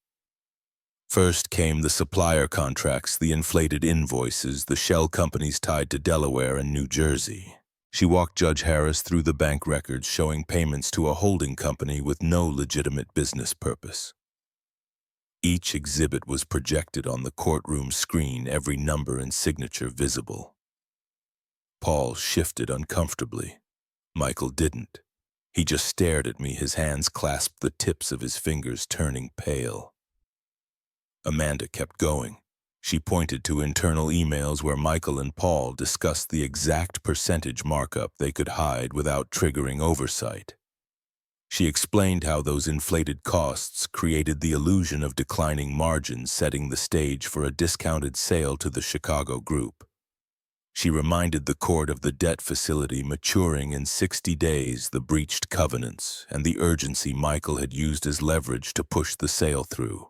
Speaker 1: First came the supplier contracts, the inflated invoices, the shell companies tied to Delaware and New Jersey. She walked Judge Harris through the bank records showing payments to a holding company with no legitimate business purpose. Each exhibit was projected on the courtroom screen, every number and signature visible. Paul shifted uncomfortably. Michael didn't. He just stared at me, his hands clasped, the tips of his fingers turning pale. Amanda kept going. She pointed to internal emails where Michael and Paul discussed the exact percentage markup they could hide without triggering oversight. She explained how those inflated costs created the illusion of declining margins, setting the stage for a discounted sale to the Chicago group. She reminded the court of the debt facility maturing in 60 days, the breached covenants, and the urgency Michael had used as leverage to push the sale through.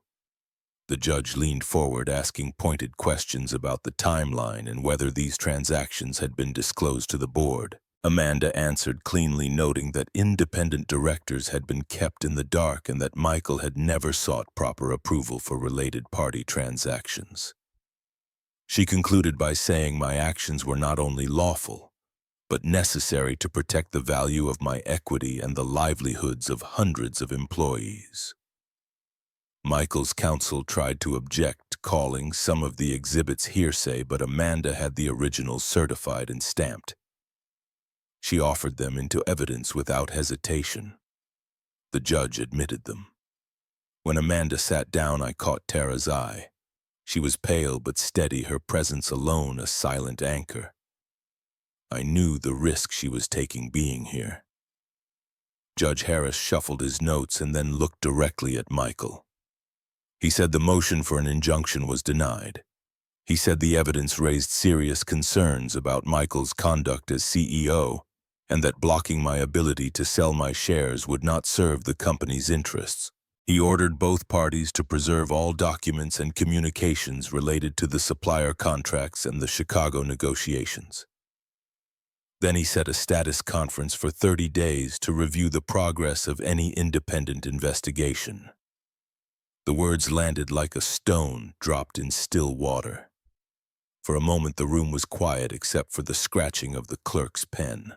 Speaker 1: The judge leaned forward, asking pointed questions about the timeline and whether these transactions had been disclosed to the board. Amanda answered cleanly, noting that independent directors had been kept in the dark and that Michael had never sought proper approval for related party transactions. She concluded by saying my actions were not only lawful, but necessary to protect the value of my equity and the livelihoods of hundreds of employees. Michael's counsel tried to object, calling some of the exhibits hearsay, but Amanda had the originals certified and stamped. She offered them into evidence without hesitation. The judge admitted them. When Amanda sat down, I caught Tara's eye. She was pale but steady, her presence alone a silent anchor. I knew the risk she was taking being here. Judge Harris shuffled his notes and then looked directly at Michael. He said the motion for an injunction was denied. He said the evidence raised serious concerns about Michael's conduct as CEO and that blocking my ability to sell my shares would not serve the company's interests. He ordered both parties to preserve all documents and communications related to the supplier contracts and the Chicago negotiations. Then he set a status conference for 30 days to review the progress of any independent investigation. The words landed like a stone dropped in still water. For a moment the room was quiet except for the scratching of the clerk's pen.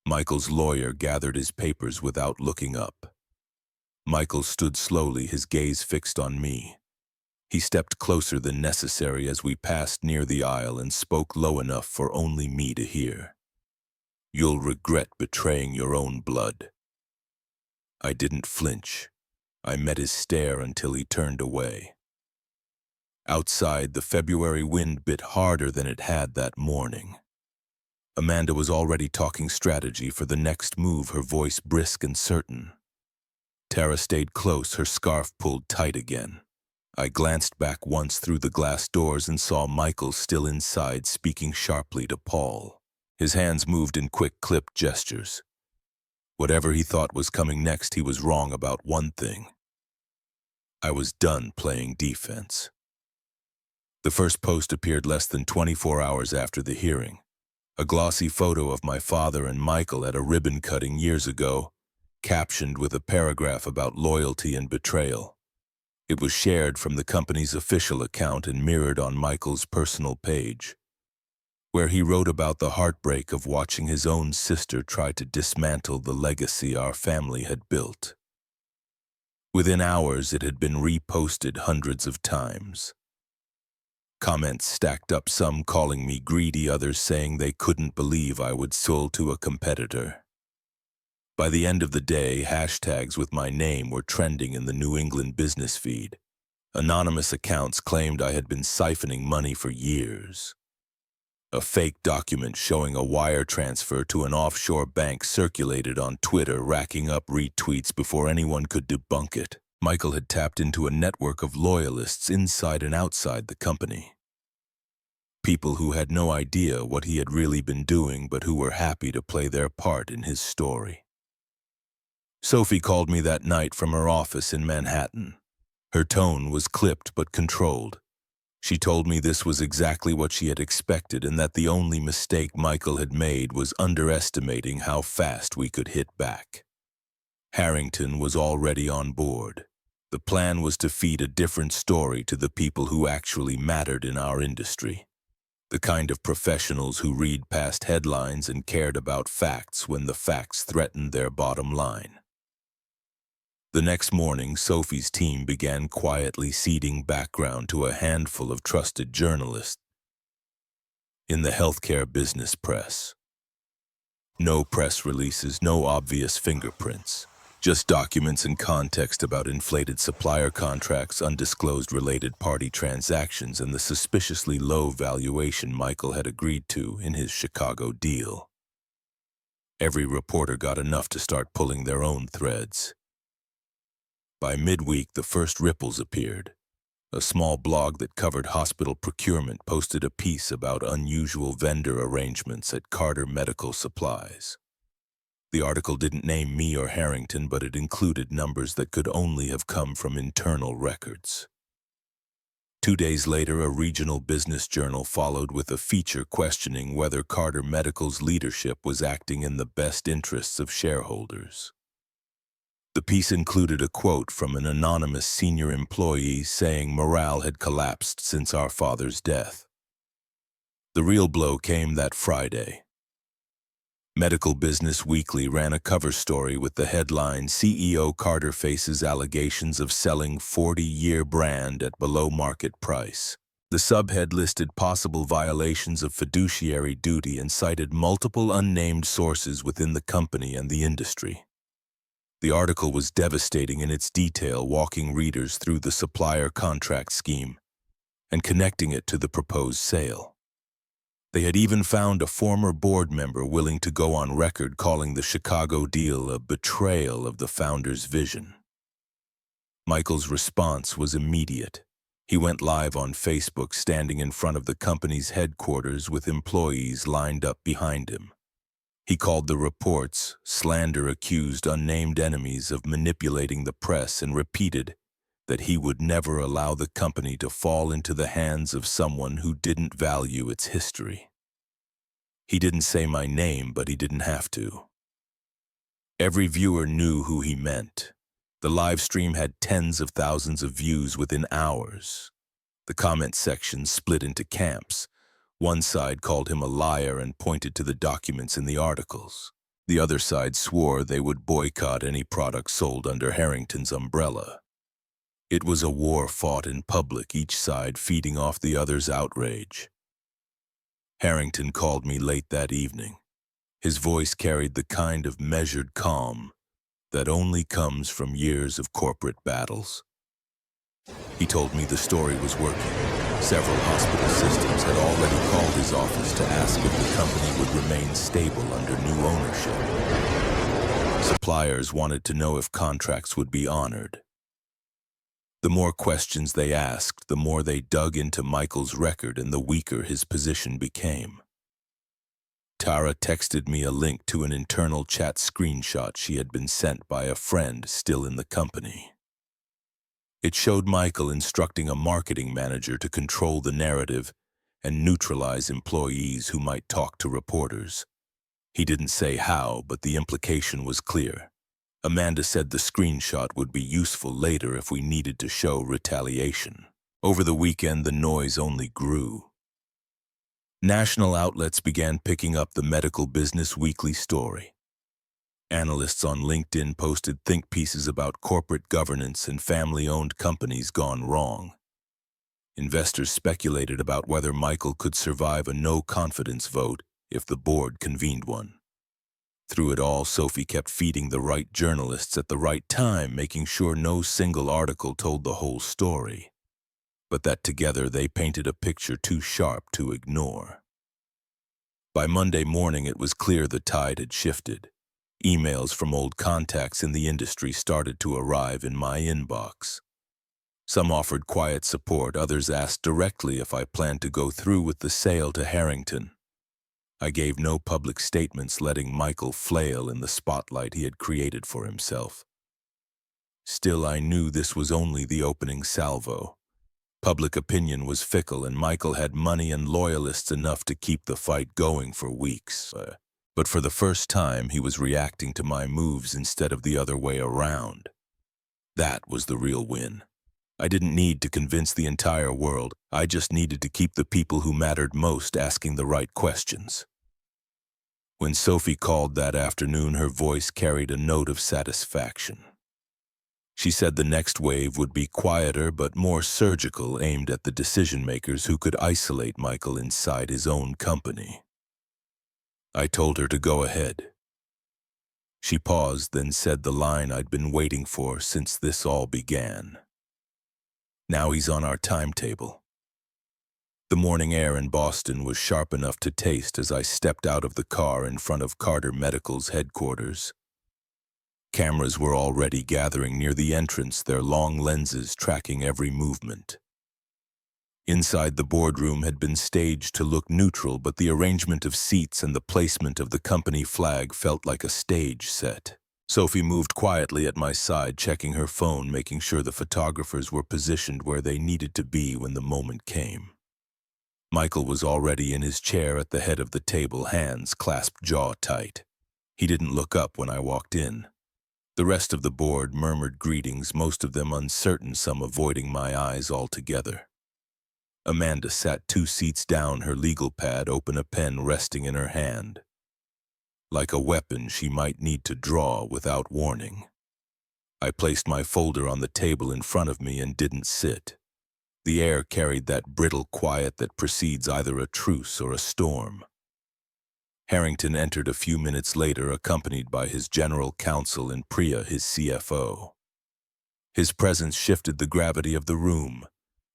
Speaker 1: Michael's lawyer gathered his papers without looking up. Michael stood slowly, his gaze fixed on me. He stepped closer than necessary as we passed near the aisle and spoke low enough for only me to hear. "You'll regret betraying your own blood." I didn't flinch. I met his stare until he turned away. Outside, the February wind bit harder than it had that morning. Amanda was already talking strategy for the next move, her voice brisk and certain. Tara stayed close, her scarf pulled tight again. I glanced back once through the glass doors and saw Michael still inside, speaking sharply to Paul. His hands moved in quick, clipped gestures. Whatever he thought was coming next, he was wrong about one thing. I was done playing defense. The first post appeared less than 24 hours after the hearing. A glossy photo of my father and Michael at a ribbon cutting years ago, captioned with a paragraph about loyalty and betrayal. It was shared from the company's official account and mirrored on Michael's personal page, where he wrote about the heartbreak of watching his own sister try to dismantle the legacy our family had built. Within hours, it had been reposted hundreds of times. Comments stacked up, some calling me greedy, others saying they couldn't believe I would sell to a competitor. By the end of the day, hashtags with my name were trending in the New England business feed. Anonymous accounts claimed I had been siphoning money for years. A fake document showing a wire transfer to an offshore bank circulated on Twitter, racking up retweets before anyone could debunk it. Michael had tapped into a network of loyalists inside and outside the company. People who had no idea what he had really been doing, but who were happy to play their part in his story. Sophie called me that night from her office in Manhattan. Her tone was clipped but controlled. She told me this was exactly what she had expected and that the only mistake Michael had made was underestimating how fast we could hit back. Harrington was already on board. The plan was to feed a different story to the people who actually mattered in our industry. The kind of professionals who read past headlines and cared about facts when the facts threatened their bottom line. The next morning, Sophie's team began quietly seeding background to a handful of trusted journalists in the healthcare business press. No press releases, no obvious fingerprints, just documents and context about inflated supplier contracts, undisclosed related party transactions, and the suspiciously low valuation Michael had agreed to in his Chicago deal. Every reporter got enough to start pulling their own threads. By midweek, the first ripples appeared. A small blog that covered hospital procurement posted a piece about unusual vendor arrangements at Carter Medical Supplies. The article didn't name me or Harrington, but it included numbers that could only have come from internal records. 2 days later, a regional business journal followed with a feature questioning whether Carter Medical's leadership was acting in the best interests of shareholders. The piece included a quote from an anonymous senior employee saying morale had collapsed since our father's death. The real blow came that Friday. Medical Business Weekly ran a cover story with the headline, "CEO Carter faces allegations of selling 40-year brand at below market price." The subhead listed possible violations of fiduciary duty and cited multiple unnamed sources within the company and the industry. The article was devastating in its detail, walking readers through the supplier contract scheme and connecting it to the proposed sale. They had even found a former board member willing to go on record calling the Chicago deal a betrayal of the founder's vision. Michael's response was immediate. He went live on Facebook, standing in front of the company's headquarters with employees lined up behind him. He called the reports slander, accused unnamed enemies of manipulating the press, and repeated that he would never allow the company to fall into the hands of someone who didn't value its history. He didn't say my name, but he didn't have to. Every viewer knew who he meant. The live stream had tens of thousands of views within hours. The comment section split into camps. One side called him a liar and pointed to the documents in the articles. The other side swore they would boycott any product sold under Harrington's umbrella. It was a war fought in public, each side feeding off the other's outrage. Harrington called me late that evening. His voice carried the kind of measured calm that only comes from years of corporate battles. He told me the story was working. Several hospital systems had already called his office to ask if the company would remain stable under new ownership. Suppliers wanted to know if contracts would be honored. The more questions they asked, the more they dug into Michael's record and the weaker his position became. Tara texted me a link to an internal chat screenshot she had been sent by a friend still in the company. It showed Michael instructing a marketing manager to control the narrative and neutralize employees who might talk to reporters. He didn't say how, but the implication was clear. Amanda said the screenshot would be useful later if we needed to show retaliation. Over the weekend, the noise only grew. National outlets began picking up the Medical Business Weekly story. Analysts on LinkedIn posted think pieces about corporate governance and family-owned companies gone wrong. Investors speculated about whether Michael could survive a no-confidence vote if the board convened one. Through it all, Sophie kept feeding the right journalists at the right time, making sure no single article told the whole story, but that together they painted a picture too sharp to ignore. By Monday morning, it was clear the tide had shifted. Emails from old contacts in the industry started to arrive in my inbox. Some offered quiet support, others asked directly if I planned to go through with the sale to Harrington. I gave no public statements, letting Michael flail in the spotlight he had created for himself. Still, I knew this was only the opening salvo. Public opinion was fickle, and Michael had money and loyalists enough to keep the fight going for weeks. But for the first time, he was reacting to my moves instead of the other way around. That was the real win. I didn't need to convince the entire world. I just needed to keep the people who mattered most asking the right questions. When Sophie called that afternoon, her voice carried a note of satisfaction. She said the next wave would be quieter but more surgical, aimed at the decision-makers who could isolate Michael inside his own company. I told her to go ahead. She paused, then said the line I'd been waiting for since this all began. Now he's on our timetable. The morning air in Boston was sharp enough to taste as I stepped out of the car in front of Carter Medical's headquarters. Cameras were already gathering near the entrance, their long lenses tracking every movement. Inside, the boardroom had been staged to look neutral, but the arrangement of seats and the placement of the company flag felt like a stage set. Sophie moved quietly at my side, checking her phone, making sure the photographers were positioned where they needed to be when the moment came. Michael was already in his chair at the head of the table, hands clasped jaw tight. He didn't look up when I walked in. The rest of the board murmured greetings, most of them uncertain, some avoiding my eyes altogether. Amanda sat 2 seats down, her legal pad open, a pen resting in her hand. Like a weapon she might need to draw without warning. I placed my folder on the table in front of me and didn't sit. The air carried that brittle quiet that precedes either a truce or a storm. Harrington entered a few minutes later, accompanied by his general counsel and Priya, his CFO. His presence shifted the gravity of the room.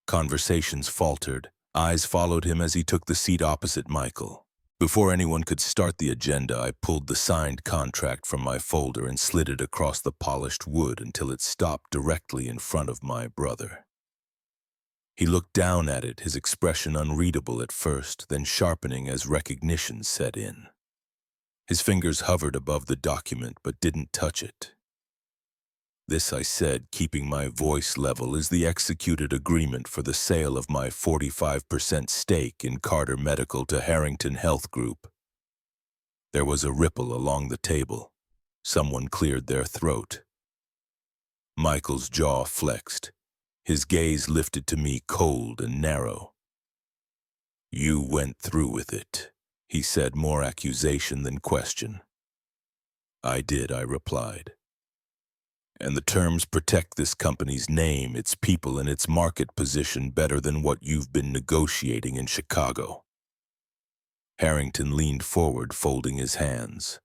Speaker 1: Conversations faltered. Eyes followed him as he took the seat opposite Michael. Before anyone could start the agenda, I pulled the signed contract from my folder and slid it across the polished wood until it stopped directly in front of my brother. He looked down at it, his expression unreadable at first, then sharpening as recognition set in. His fingers hovered above the document but didn't touch it. "This," I said, keeping my voice level, "is the executed agreement for the sale of my 45% stake in Carter Medical to Harrington Health Group." There was a ripple along the table. Someone cleared their throat. Michael's jaw flexed. His gaze lifted to me, cold and narrow. "You went through with it," he said, more accusation than question. "I did," I replied. "And the terms protect this company's name, its people, and its market position better than what you've been negotiating in Chicago." Harrington leaned forward, folding his hands.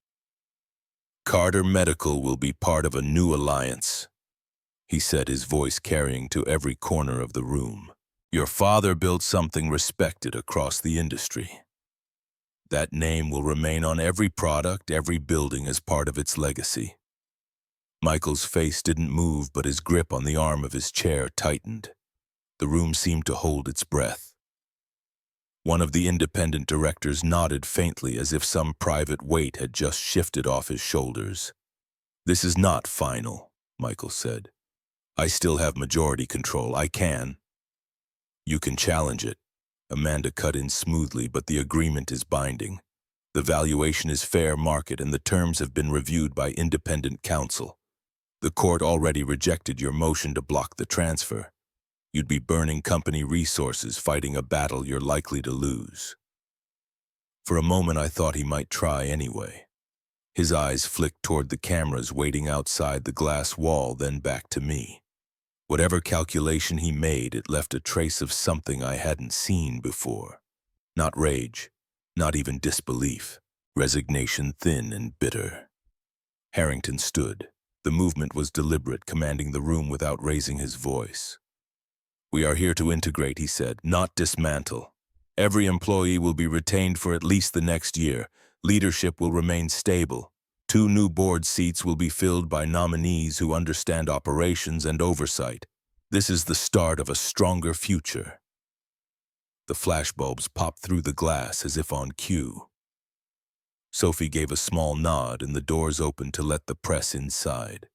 Speaker 1: "Carter Medical will be part of a new alliance," he said, his voice carrying to every corner of the room. "Your father built something respected across the industry. That name will remain on every product, every building as part of its legacy." Michael's face didn't move, but his grip on the arm of his chair tightened. The room seemed to hold its breath. One of the independent directors nodded faintly, as if some private weight had just shifted off his shoulders. "This is not final," Michael said. "I still have majority control. I can." "You can challenge it," Amanda cut in smoothly, "but the agreement is binding. The valuation is fair market, and the terms have been reviewed by independent counsel. The court already rejected your motion to block the transfer. You'd be burning company resources, fighting a battle you're likely to lose." For a moment I thought he might try anyway. His eyes flicked toward the cameras waiting outside the glass wall, then back to me. Whatever calculation he made, it left a trace of something I hadn't seen before. Not rage, not even disbelief. Resignation, thin and bitter. Harrington stood. The movement was deliberate, commanding the room without raising his voice. "We are here to integrate," he said, "not dismantle. Every employee will be retained for at least the next year. Leadership will remain stable. 2 new board seats will be filled by nominees who understand operations and oversight. This is the start of a stronger future." The flashbulbs popped through the glass as if on cue. Sophie gave a small nod, and the doors opened to let the press inside.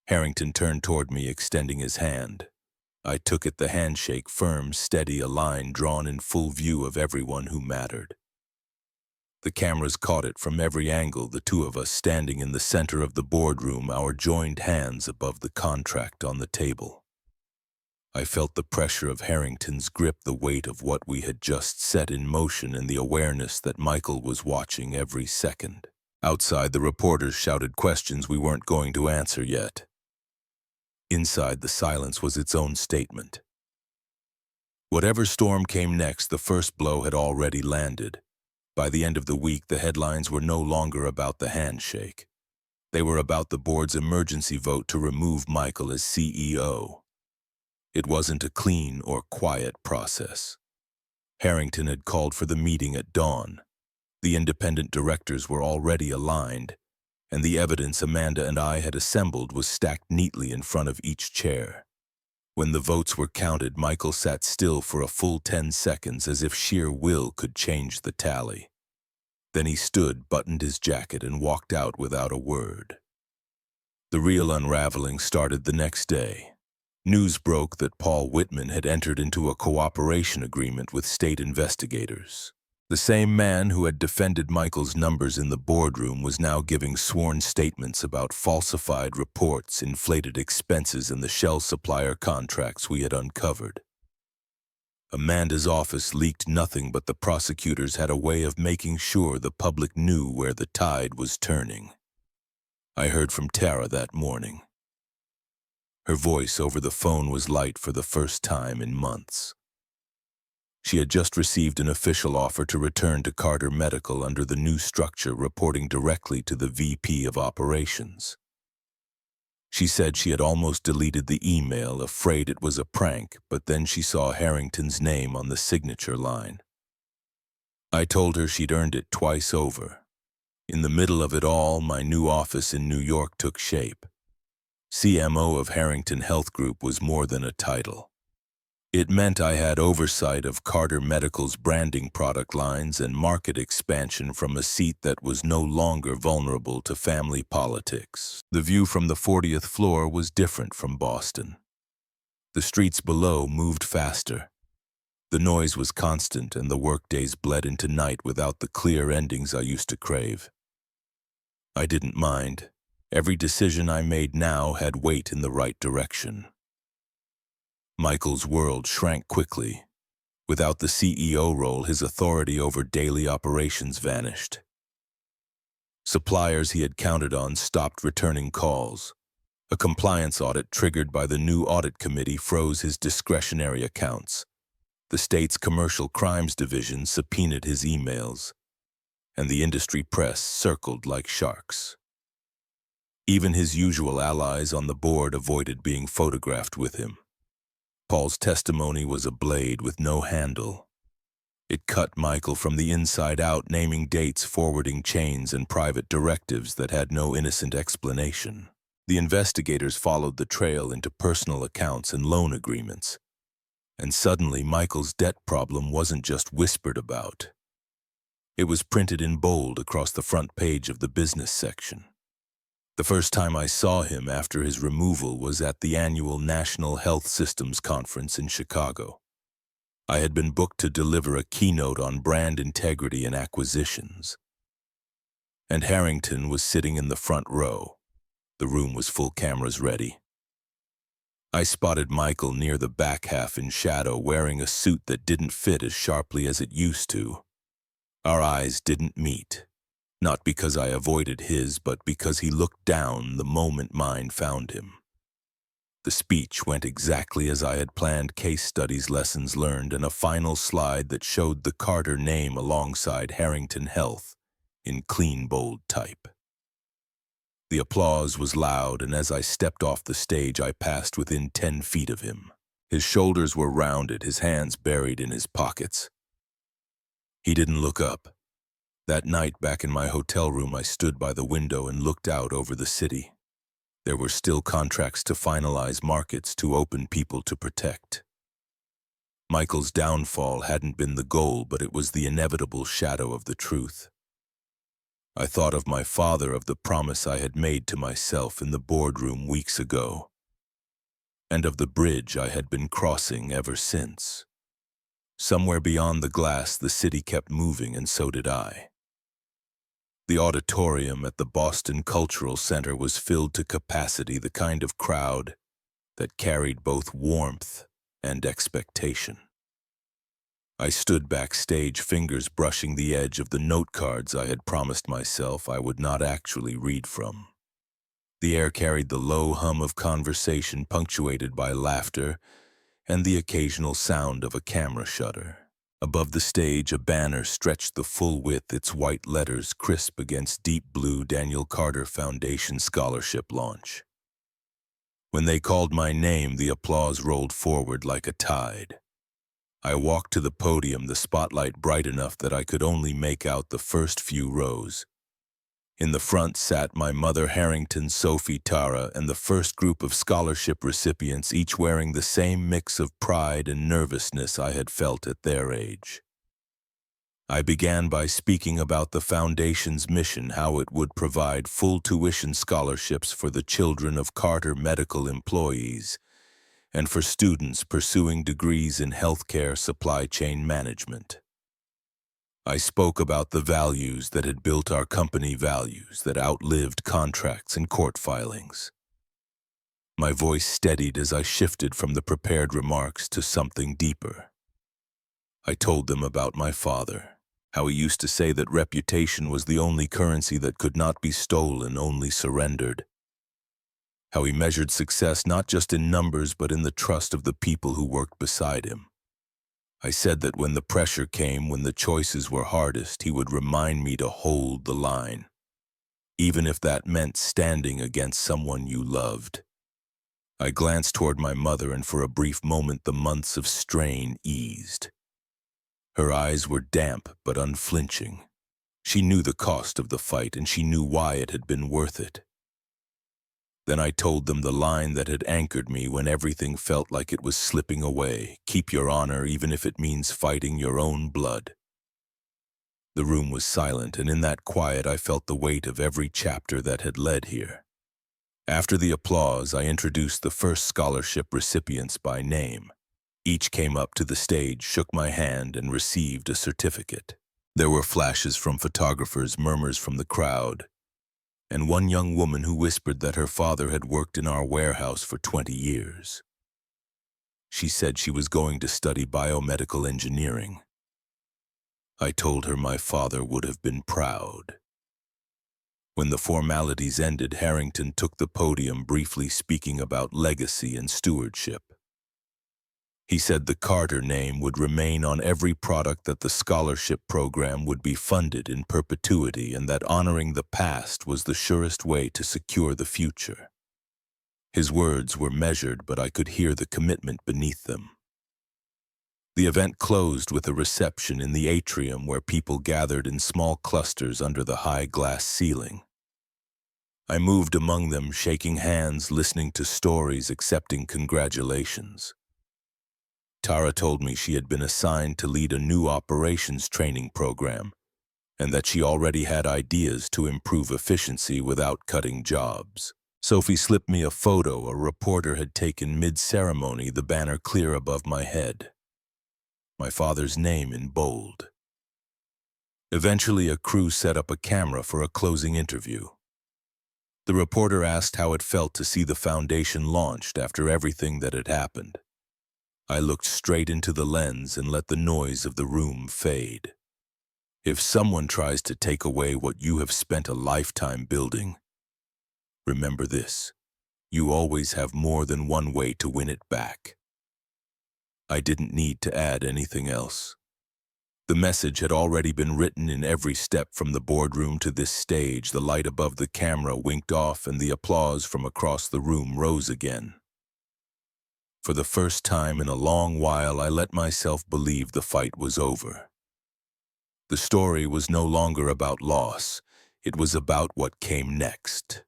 Speaker 1: Harrington turned toward me, extending his hand. I took it, the handshake firm, steady, a line drawn in full view of everyone who mattered. The cameras caught it from every angle, the two of us standing in the center of the boardroom, our joined hands above the contract on the table. I felt the pressure of Harrington's grip, the weight of what we had just set in motion, and the awareness that Michael was watching every second. Outside, the reporters shouted questions we weren't going to answer yet. Inside, the silence was its own statement. Whatever storm came next, the first blow had already landed. By the end of the week, the headlines were no longer about the handshake. They were about the board's emergency vote to remove Michael as CEO. It wasn't a clean or quiet process. Harrington had called for the meeting at dawn. The independent directors were already aligned, and the evidence Amanda and I had assembled was stacked neatly in front of each chair. When the votes were counted, Michael sat still for a full 10 seconds, as if sheer will could change the tally. Then he stood, buttoned his jacket, and walked out without a word. The real unraveling started the next day. News broke that Paul Whitman had entered into a cooperation agreement with state investigators. The same man who had defended Michael's numbers in the boardroom was now giving sworn statements about falsified reports, inflated expenses, and the shell supplier contracts we had uncovered. Amanda's office leaked nothing, but the prosecutors had a way of making sure the public knew where the tide was turning. I heard from Tara that morning. Her voice over the phone was light for the first time in months. She had just received an official offer to return to Carter Medical under the new structure, reporting directly to the VP of Operations. She said she had almost deleted the email, afraid it was a prank, but then she saw Harrington's name on the signature line. I told her she'd earned it twice over. In the middle of it all, my new office in New York took shape. CMO of Harrington Health Group was more than a title. It meant I had oversight of Carter Medical's branding product lines and market expansion from a seat that was no longer vulnerable to family politics. The view from the 40th floor was different from Boston. The streets below moved faster. The noise was constant and the workdays bled into night without the clear endings I used to crave. I didn't mind. Every decision I made now had weight in the right direction. Michael's world shrank quickly. Without the CEO role, his authority over daily operations vanished. Suppliers he had counted on stopped returning calls. A compliance audit triggered by the new audit committee froze his discretionary accounts. The state's commercial crimes division subpoenaed his emails, and the industry press circled like sharks. Even his usual allies on the board avoided being photographed with him. Paul's testimony was a blade with no handle. It cut Michael from the inside out, naming dates, forwarding chains, and private directives that had no innocent explanation. The investigators followed the trail into personal accounts and loan agreements. And suddenly, Michael's debt problem wasn't just whispered about. It was printed in bold across the front page of the business section. The first time I saw him after his removal was at the annual National Health Systems Conference in Chicago. I had been booked to deliver a keynote on brand integrity and acquisitions. And Harrington was sitting in the front row. The room was full, cameras ready. I spotted Michael near the back half in shadow, wearing a suit that didn't fit as sharply as it used to. Our eyes didn't meet. Not because I avoided his, but because he looked down the moment mine found him. The speech went exactly as I had planned: case studies, lessons learned, and a final slide that showed the Carter name alongside Harrington Health in clean, bold type. The applause was loud, and as I stepped off the stage, I passed within 10 feet of him. His shoulders were rounded, his hands buried in his pockets. He didn't look up. That night, back in my hotel room, I stood by the window and looked out over the city. There were still contracts to finalize, markets to open, people to protect. Michael's downfall hadn't been the goal, but it was the inevitable shadow of the truth. I thought of my father, of the promise I had made to myself in the boardroom weeks ago, and of the bridge I had been crossing ever since. Somewhere beyond the glass, the city kept moving, and so did I. The auditorium at the Boston Cultural Center was filled to capacity, the kind of crowd that carried both warmth and expectation. I stood backstage, fingers brushing the edge of the note cards I had promised myself I would not actually read from. The air carried the low hum of conversation, punctuated by laughter and the occasional sound of a camera shutter. Above the stage, a banner stretched the full width, its white letters crisp against deep blue: Daniel Carter Foundation Scholarship Launch. When they called my name, the applause rolled forward like a tide. I walked to the podium, the spotlight bright enough that I could only make out the first few rows. In the front sat my mother, Harrington, Sophie, Tara, and the first group of scholarship recipients, each wearing the same mix of pride and nervousness I had felt at their age. I began by speaking about the Foundation's mission, how it would provide full tuition scholarships for the children of Carter Medical employees and for students pursuing degrees in healthcare supply chain management. I spoke about the values that had built our company, values that outlived contracts and court filings. My voice steadied as I shifted from the prepared remarks to something deeper. I told them about my father, how he used to say that reputation was the only currency that could not be stolen, only surrendered. How he measured success not just in numbers but in the trust of the people who worked beside him. I said that when the pressure came, when the choices were hardest, he would remind me to hold the line, even if that meant standing against someone you loved. I glanced toward my mother, and for a brief moment the months of strain eased. Her eyes were damp but unflinching. She knew the cost of the fight, and she knew why it had been worth it. Then I told them the line that had anchored me when everything felt like it was slipping away. Keep your honor even if it means fighting your own blood. The room was silent, and in that quiet I felt the weight of every chapter that had led here. After the applause, I introduced the first scholarship recipients by name. Each came up to the stage, shook my hand, and received a certificate. There were flashes from photographers, murmurs from the crowd, and one young woman who whispered that her father had worked in our warehouse for 20 years. She said she was going to study biomedical engineering. I told her my father would have been proud. When the formalities ended, Harrington took the podium, briefly speaking about legacy and stewardship. He said the Carter name would remain on every product, that the scholarship program would be funded in perpetuity, and that honoring the past was the surest way to secure the future. His words were measured, but I could hear the commitment beneath them. The event closed with a reception in the atrium where people gathered in small clusters under the high glass ceiling. I moved among them, shaking hands, listening to stories, accepting congratulations. Tara told me she had been assigned to lead a new operations training program, and that she already had ideas to improve efficiency without cutting jobs. Sophie slipped me a photo a reporter had taken mid-ceremony, the banner clear above my head. My father's name in bold. Eventually, a crew set up a camera for a closing interview. The reporter asked how it felt to see the foundation launched after everything that had happened. I looked straight into the lens and let the noise of the room fade. If someone tries to take away what you have spent a lifetime building, remember this: you always have more than one way to win it back. I didn't need to add anything else. The message had already been written in every step from the boardroom to this stage. The light above the camera winked off, and the applause from across the room rose again. For the first time in a long while, I let myself believe the fight was over. The story was no longer about loss. It was about what came next.